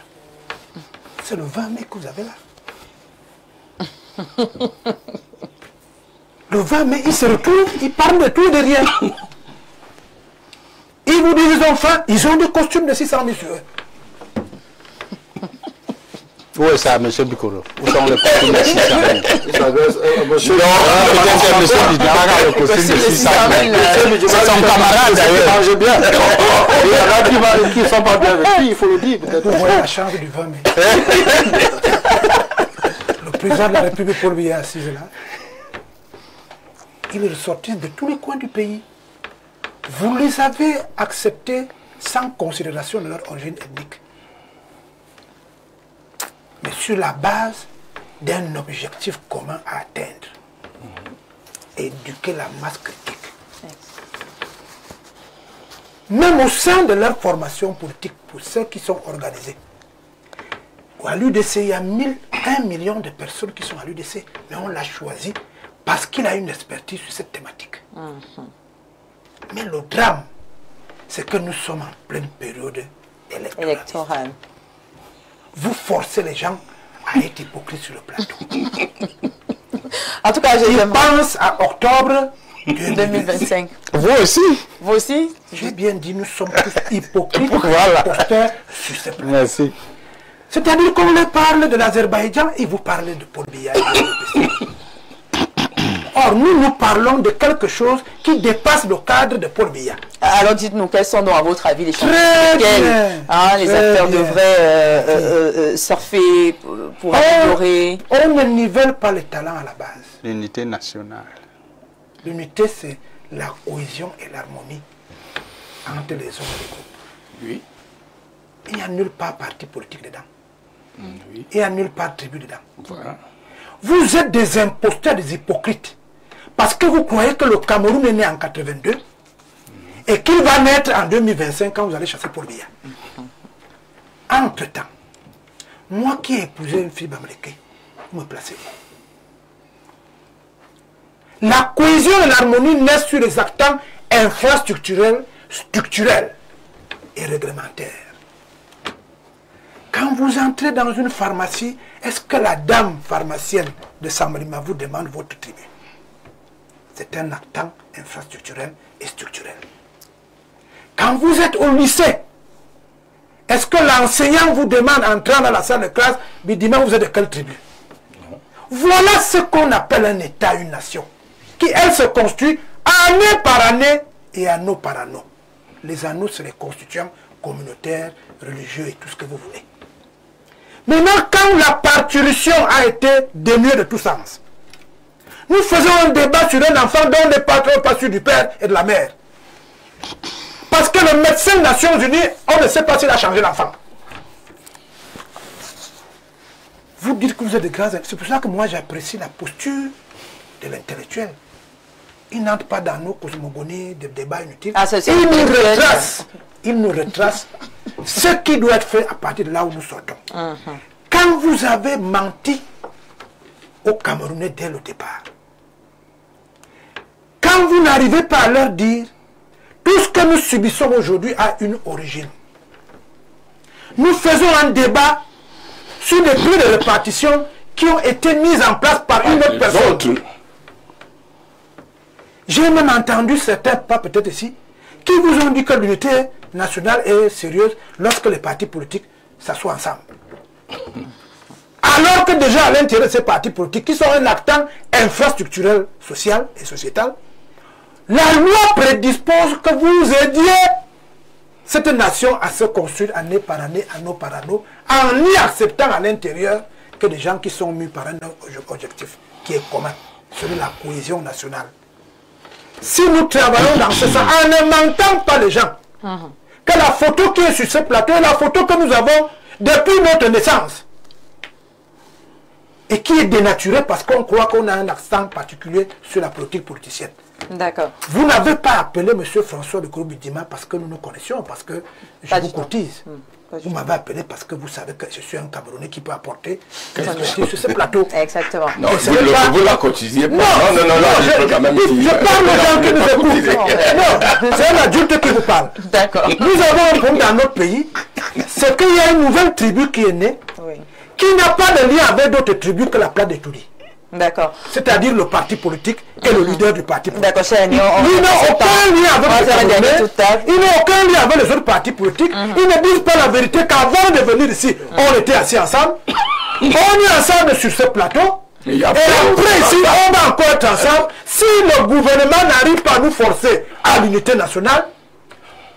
C'est le 20 mai que vous avez là. Le 20 mai, ils se retrouvent, ils parlent de tout et de rien. Ils vous disent, ils ont faim, ils ont des costumes de 600 000 sur eux. Où est ça, M. Bikoro? Où sont les costumes de 600 000? Monsieur, peut-être que M. Bidjama a le costume de 600 000. C'est son camarade d'ailleurs. Mangez bien. Il y en a qui ne sont pas bien avec lui, il faut le dire. Vous voyez la chambre du 20 mai. Le président de la République, Paul Biya, assis là. Ils ressortissent de tous les coins du pays. Vous les avez acceptés sans considération de leur origine ethnique. Mais sur la base d'un objectif commun à atteindre. Éduquer la masse critique. Même au sein de leur formation politique, pour ceux qui sont organisés. À l'UDC, il y a 1 million de personnes qui sont à l'UDC. Mais on l'a choisi parce qu'il a une expertise sur cette thématique. Mais le drame, c'est que nous sommes en pleine période électorale. Vous forcez les gens à être hypocrites sur le plateau. En tout cas, je pense à octobre 2025. Vous aussi? Vous aussi? J'ai bien dit, nous sommes tous hypocrites posters sur ce plateau. Merci. C'est-à-dire qu'on leur parle de l'Azerbaïdjan et vous parlez de Paul Biya. Or, nous parlons de quelque chose qui dépasse le cadre de Paul Biya. Alors, dites-nous, quels sont donc, à votre avis, les choses lesquelles les acteurs devraient surfer pour améliorer? On ne nivelle pas les talents à la base. L'unité nationale. L'unité, c'est la cohésion et l'harmonie entre les hommes et les groupes. Oui. Il n'y a nulle part parti politique dedans. Oui. Il n'y a nulle part tribu dedans. Voilà. Vous êtes des imposteurs, des hypocrites. Parce que vous croyez que le Cameroun est né en 82 et qu'il va naître en 2025 quand vous allez chasser Paul Biya. Entre-temps, moi qui ai épousé une fille bamléké, vous me placez où? La cohésion et l'harmonie naissent sur les acteurs infrastructurels, structurels et réglementaires. Quand vous entrez dans une pharmacie, est-ce que la dame pharmacienne de Sambalima vous demande votre tribu? C'est un actant infrastructurel et structurel. Quand vous êtes au lycée, est-ce que l'enseignant vous demande, entrant dans la salle de classe, Bidima, vous êtes de quelle tribu? Non. Voilà ce qu'on appelle un État, une nation, qui, elle, se construit année par année et anneau par anneau. Les anneaux, c'est les constituants communautaires, religieux et tout ce que vous voulez. Maintenant, quand la parturition a été dénuée de tout sens, nous faisons un débat sur un enfant dont les patrons pas sûr du père et de la mère. Parce que le médecin des Nations Unies, on ne sait pas s'il a changé l'enfant. Vous dites que vous êtes de grands... C'est pour ça que moi j'apprécie la posture de l'intellectuel. Il n'entre pas dans nos cosmogonies de débats inutiles. Il nous retrace ce qui doit être fait à partir de là où nous sortons. Quand vous avez menti aux Camerounais dès le départ, quand vous n'arrivez pas à leur dire tout ce que nous subissons aujourd'hui a une origine. Nous faisons un débat sur les prix de répartition qui ont été mis en place par une autre personne. J'ai même entendu certains, pas peut-être ici, qui vous ont dit que l'unité nationale est sérieuse lorsque les partis politiques s'assoient ensemble. Alors que déjà à l'intérieur de ces partis politiques, qui sont un actant infrastructurel, social et sociétal, la loi prédispose que vous aidiez cette nation à se construire année par année, anneau par anneau, en y acceptant à l'intérieur que des gens qui sont mis par un objectif qui est commun, celui de la cohésion nationale. Si nous travaillons dans ce sens, en ne mentant pas les gens, que la photo qui est sur ce plateau est la photo que nous avons depuis notre naissance, et qui est dénaturée parce qu'on croit qu'on a un accent particulier sur la politique politicienne. D'accord. Vous n'avez pas appelé M. François de Bidjama parce que nous nous connaissions, parce que je vous cotise. Vous m'avez appelé parce que vous savez que je suis un Camerounais qui peut apporter sur ce plateau. Exactement. Non, vous la cotisiez pas. Non, je peux quand même je parle aux gens qui nous écoutent. Non, c'est un adulte qui vous parle. D'accord. Nous avons un problème dans notre pays, c'est qu'il y a une nouvelle tribu qui est née, qui n'a pas de lien avec d'autres tribus que la Plate de Touri. D'accord. C'est-à-dire le parti politique et le leader du parti politique. D'accord, Ils n'ont aucun lien avec les Camerounais. Ils n'ont aucun lien avec les autres partis politiques. Ils ne disent pas la vérité qu'avant de venir ici, on était assis ensemble. On est ensemble sur ce plateau. Et après, ici, on va encore être ensemble. Si le gouvernement n'arrive pas à nous forcer à l'unité nationale,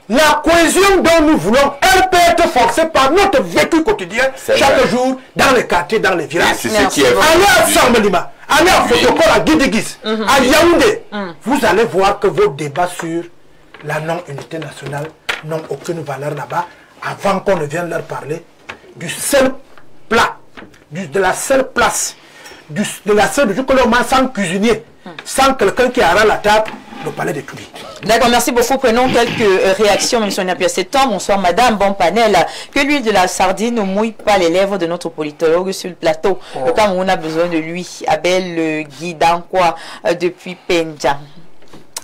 la cohésion dont nous voulons, elle peut être forcée par notre vécu quotidien, chaque jour, dans les quartiers, dans les villages. Allez à Sambalima, allez à Fotokol, à Guédéguis, à Yaoundé. Vous allez voir que vos débats sur la non-unité nationale n'ont aucune valeur là-bas, avant qu'on ne vienne leur parler du seul plat, de la seule place, de la seule jour que l'on mange sans cuisinier, sans quelqu'un qui aura la table, le palais de Touri. D'accord, merci beaucoup. Prenons quelques réactions, même si on n'a plus assez de temps. Bonsoir, madame. Bon panel. Que l'huile de la sardine ne mouille pas les lèvres de notre politologue sur le plateau. Le Cameroun a besoin de lui. Abel Guidankwa depuis Pendja.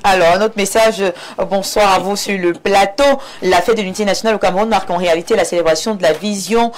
Alors, notre message, bonsoir à vous sur le plateau. La fête de l'unité nationale au Cameroun marque en réalité la célébration de la vision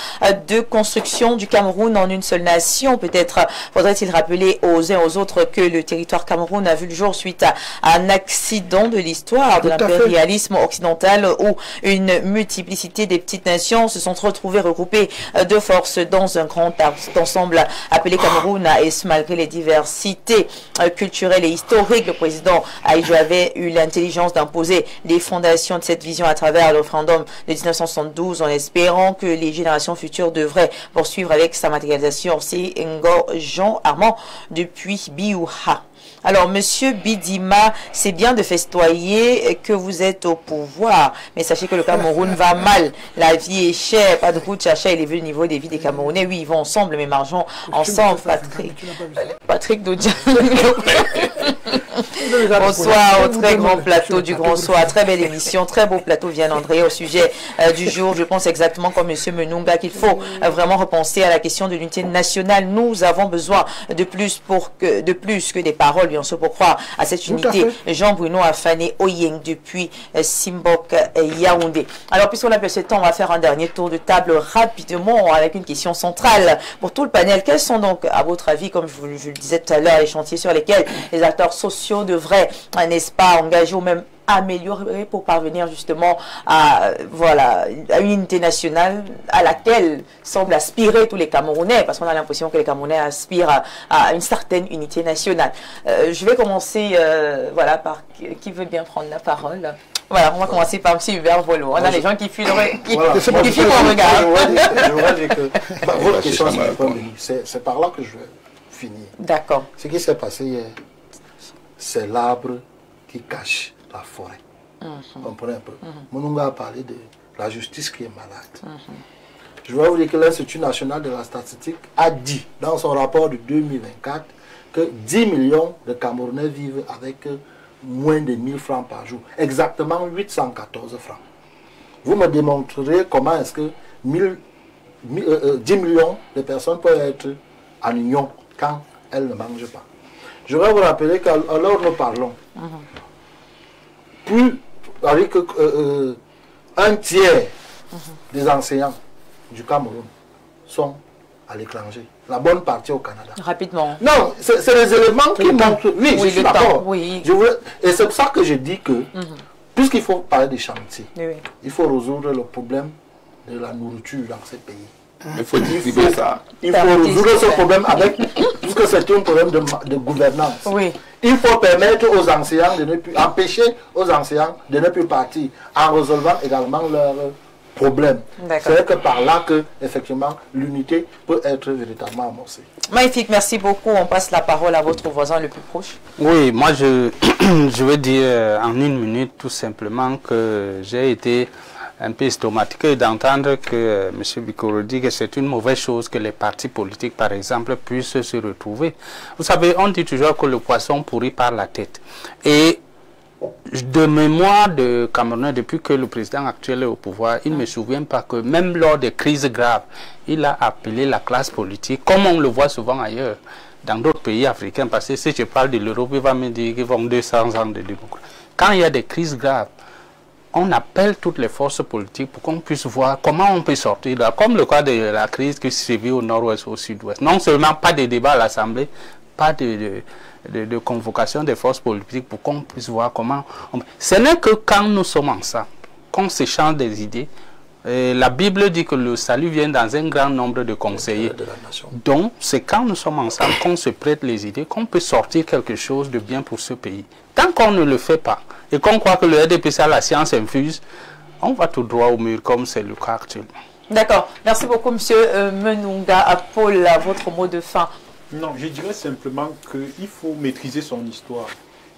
de construction du Cameroun en une seule nation. Peut-être faudrait-il rappeler aux uns aux autres que le territoire Cameroun a vu le jour suite à un accident de l'histoire de l'impérialisme occidental où une multiplicité des petites nations se sont retrouvées regroupées de force dans un grand ensemble appelé Cameroun, et ce malgré les diversités culturelles et historiques. Le président avait eu l'intelligence d'imposer les fondations de cette vision à travers le référendum de 1972, en espérant que les générations futures devraient poursuivre avec sa matérialisation. C'est Ngo Jean Armand depuis Biouha. Alors, monsieur Bidima, c'est bien de festoyer que vous êtes au pouvoir, mais sachez que le Cameroun va mal. La vie est chère, pas de route, chacha élevé le niveau des vies des Camerounais. Oui, ils vont ensemble, mais margeons ensemble, Patrick Dodja. Bonsoir au très grand plateau du Grand Soir. Très belle émission, très beau plateau, vient André. Au sujet du jour, je pense exactement comme monsieur Menunga qu'il faut vraiment repenser à la question de l'unité nationale. Nous avons besoin de plus que des paroles, bien sûr, pour croire à cette unité. Jean-Bruno Afané Oyeng depuis Simbok Yaoundé. Alors, puisqu'on a peu ce temps, on va faire un dernier tour de table rapidement avec une question centrale pour tout le panel. Quels sont donc, à votre avis, comme je le disais tout à l'heure, les chantiers sur lesquels les acteurs sociaux devraient, n'est-ce pas, engager ou même améliorer pour parvenir justement à, voilà, à une unité nationale à laquelle semblent aspirer tous les Camerounais, parce qu'on a l'impression que les Camerounais aspirent à une certaine unité nationale. Je vais commencer voilà, par qui veut bien prendre la parole. Voilà, on va commencer par M. Hubert Volo. On a les gens qui fuient mon regard. Je voudrais dire que votre question, c'est par là que je vais finir. D'accord. Ce qui s'est passé hier, c'est l'arbre qui cache la forêt. Vous comprenez un peu. Monunga a parlé de la justice qui est malade. Je vais vous dire que l'Institut national de la statistique a dit dans son rapport de 2024 que 10 millions de Camerounais vivent avec moins de 1000 francs par jour. Exactement 814 francs. Vous me démontrerez comment est-ce que 10 millions de personnes peuvent être en union quand elles ne mangent pas. Je vais vous rappeler qu'alors nous parlons, plus avec un tiers des enseignants du Cameroun sont à l'étranger. La bonne partie au Canada. Rapidement. Non, c'est les éléments qui montrent. Oui, je suis d'accord. Oui. Et c'est pour ça que je dis que, puisqu'il faut parler des chantiers, il faut résoudre le problème de la nourriture dans ces pays. Il faut distribuer ça. Il faut résoudre ce problème avec, puisque c'est un problème de gouvernance. Oui. Il faut permettre aux enseignants de ne plus, empêcher aux enseignants de ne plus partir en résolvant également leurs problèmes. C'est que par là que, effectivement, l'unité peut être véritablement amorcée. Magnifique, merci beaucoup. On passe la parole à votre voisin le plus proche. Oui, moi je veux dire en une minute tout simplement que j'ai été un peu stomatiqué d'entendre que M. Bikoro dit que c'est une mauvaise chose que les partis politiques, par exemple, puissent se retrouver. Vous savez, on dit toujours que le poisson pourrit par la tête. Et de mémoire de Camerounais, depuis que le président actuel est au pouvoir, il ne me souvient pas que même lors des crises graves, il a appelé la classe politique, comme on le voit souvent ailleurs, dans d'autres pays africains, parce que si je parle de l'Europe, il va me dire qu'ils vont 200 ans de démocratie. Quand il y a des crises graves, on appelle toutes les forces politiques pour qu'on puisse voir comment on peut sortir là, comme le cas de la crise qui s'est vue au nord-ouest, au sud-ouest. Non seulement pas de débat à l'Assemblée, pas de convocation des forces politiques pour qu'on puisse voir comment... Ce n'est que quand nous sommes ensemble, qu'on s'échange des idées. La Bible dit que le salut vient dans un grand nombre de conseillers. Donc, c'est quand nous sommes ensemble qu'on se prête les idées, qu'on peut sortir quelque chose de bien pour ce pays. Tant qu'on ne le fait pas, et qu'on croit que le RDPC a la science infuse, on va tout droit au mur, comme c'est le cas actuellement. D'accord. Merci beaucoup, M. Menunga. Paul, votre mot de fin. Non, je dirais simplement qu'il faut maîtriser son histoire.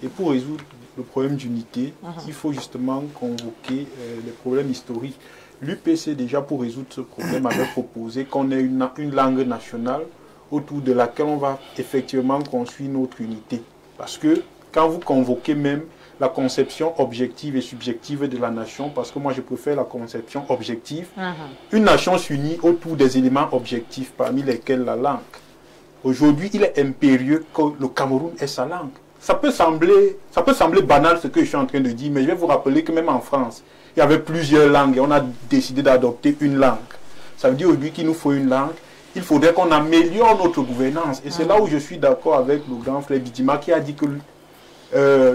Et pour résoudre le problème d'unité, il faut justement convoquer les problèmes historiques. L'UPC, déjà pour résoudre ce problème, avait proposé qu'on ait une langue nationale autour de laquelle on va effectivement construire notre unité. Parce que quand vous convoquez même la conception objective et subjective de la nation, parce que moi je préfère la conception objective, une nation s'unit autour des éléments objectifs, parmi lesquels la langue. Aujourd'hui, il est impérieux que le Cameroun ait sa langue. Ça peut sembler banal ce que je suis en train de dire, mais je vais vous rappeler que même en France, il y avait plusieurs langues et on a décidé d'adopter une langue. Ça veut dire aujourd'hui qu'il nous faut une langue. Il faudrait qu'on améliore notre gouvernance. Et c'est là où je suis d'accord avec le grand frère Bidima qui a dit que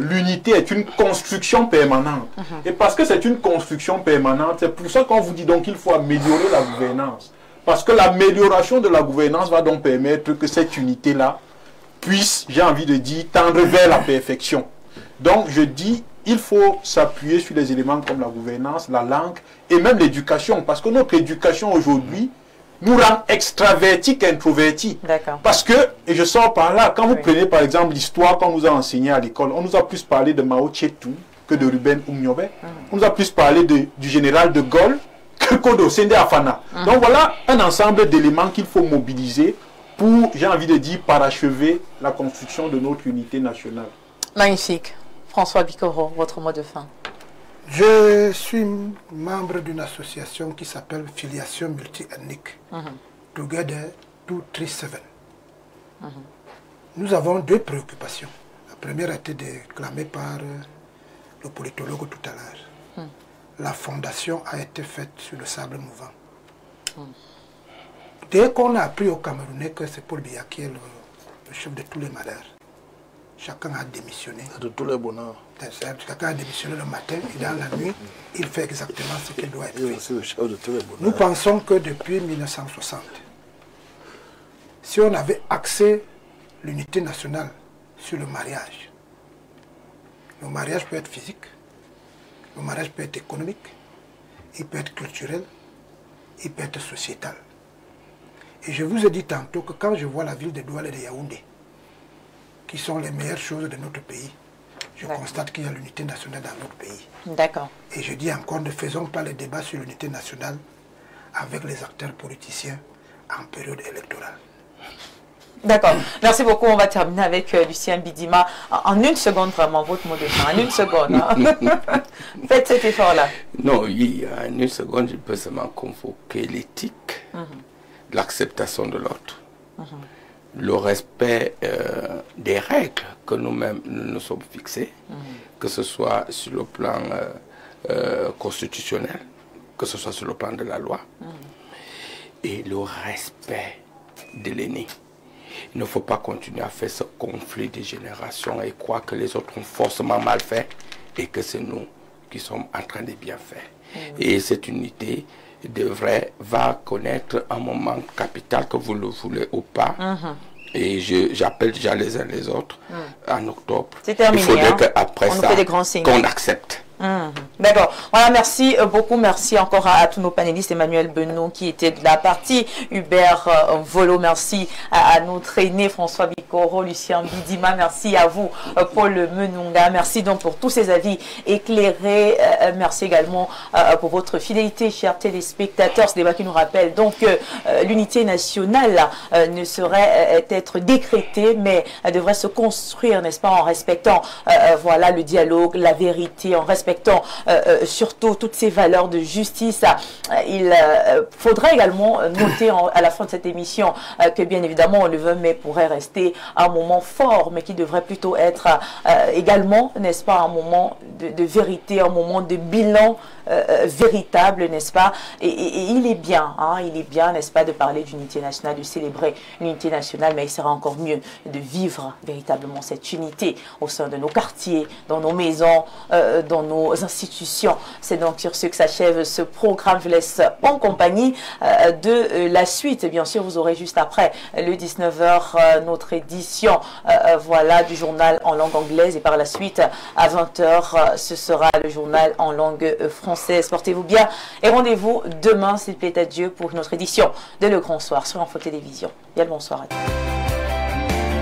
l'unité est une construction permanente. Et parce que c'est une construction permanente, c'est pour ça qu'on vous dit donc qu'il faut améliorer la gouvernance. Parce que l'amélioration de la gouvernance va donc permettre que cette unité-là puisse, j'ai envie de dire, tendre vers la perfection. Donc je dis, il faut s'appuyer sur les éléments comme la gouvernance, la langue et même l'éducation. Parce que notre éducation aujourd'hui nous rend extravertis qu'introvertis. Parce que, et je sors par là, quand vous prenez par exemple l'histoire qu'on nous a enseignée à l'école, on nous a plus parlé de Mao Tse-tung que de Ruben Oumniobe. On nous a plus parlé du général de Gaulle que Kodo Sende Afana. Donc voilà un ensemble d'éléments qu'il faut mobiliser pour, j'ai envie de dire, parachever la construction de notre unité nationale. Magnifique. François Bikoro, votre mot de fin. Je suis membre d'une association qui s'appelle Filiation Multi-Ethnique, Together 237. Nous avons deux préoccupations. La première a été déclamée par le politologue tout à l'heure. La fondation a été faite sur le sable mouvant. Dès qu'on a appris au Camerounais que c'est Paul Biya qui est le chef de tous les malheurs, chacun a démissionné. De tous les bonheurs. Chacun a démissionné le matin et dans la nuit, il fait exactement ce qu'il doit être fait. Le chef de tous les bonheurs. Nous pensons que depuis 1960, si on avait axé l'unité nationale sur le mariage peut être physique, le mariage peut être économique, il peut être culturel, il peut être sociétal. Et je vous ai dit tantôt que quand je vois la ville de Douala et de Yaoundé, qui sont les meilleures choses de notre pays, je constate qu'il y a l'unité nationale dans notre pays. D'accord. Et je dis encore, ne faisons pas les débats sur l'unité nationale avec les acteurs politiciens en période électorale. D'accord. Merci beaucoup. On va terminer avec Lucien Bidima. En une seconde, vraiment, votre mot de fin. En une seconde. Hein. Faites cet effort-là. Non, oui, en une seconde, je peux seulement convoquer l'éthique, l'acceptation de l'autre, le respect des règles que nous-mêmes nous sommes fixées, que ce soit sur le plan constitutionnel, que ce soit sur le plan de la loi, et le respect de l'aîné. Il ne faut pas continuer à faire ce conflit de générations et croire que les autres ont forcément mal fait et que c'est nous qui sommes en train de bien faire. Et cette unité va connaître un moment capital, que vous le voulez ou pas. Et j'appelle déjà les uns les autres en octobre. C'est terminé. Il faudrait qu'après ça, qu'on accepte D'accord. Voilà, merci beaucoup. Merci encore à tous nos panélistes. Emmanuel Benoît qui était de la partie, Hubert Volo, merci à notre aîné François Bikoro, Lucien Bidima, merci à vous Paul Menunga, merci donc pour tous ces avis éclairés, merci également pour votre fidélité, chers téléspectateurs. Ce débat qui nous rappelle donc que l'unité nationale ne saurait être décrétée, mais devrait se construire, n'est-ce pas, en respectant voilà, le dialogue, la vérité, en respectant surtout toutes ces valeurs de justice. Il faudrait également noter à la fin de cette émission que bien évidemment le 20 mai pourrait rester un moment fort, mais qui devrait plutôt être également, n'est-ce pas, un moment de vérité, un moment de bilan véritable, n'est-ce pas, et il est bien, n'est-ce pas, de parler d'unité nationale, de célébrer l'unité nationale, mais il sera encore mieux de vivre véritablement cette unité au sein de nos quartiers, dans nos maisons, dans nos institutions. C'est donc sur ce que s'achève ce programme. Je laisse en compagnie de la suite. Bien sûr, vous aurez juste après le 19h notre édition voilà, du journal en langue anglaise, et par la suite à 20h ce sera le journal en langue française. Portez-vous bien et rendez-vous demain, s'il plaît à Dieu, pour notre édition de Le Grand Soir sur Info Télévision. Bien le bonsoir à tous.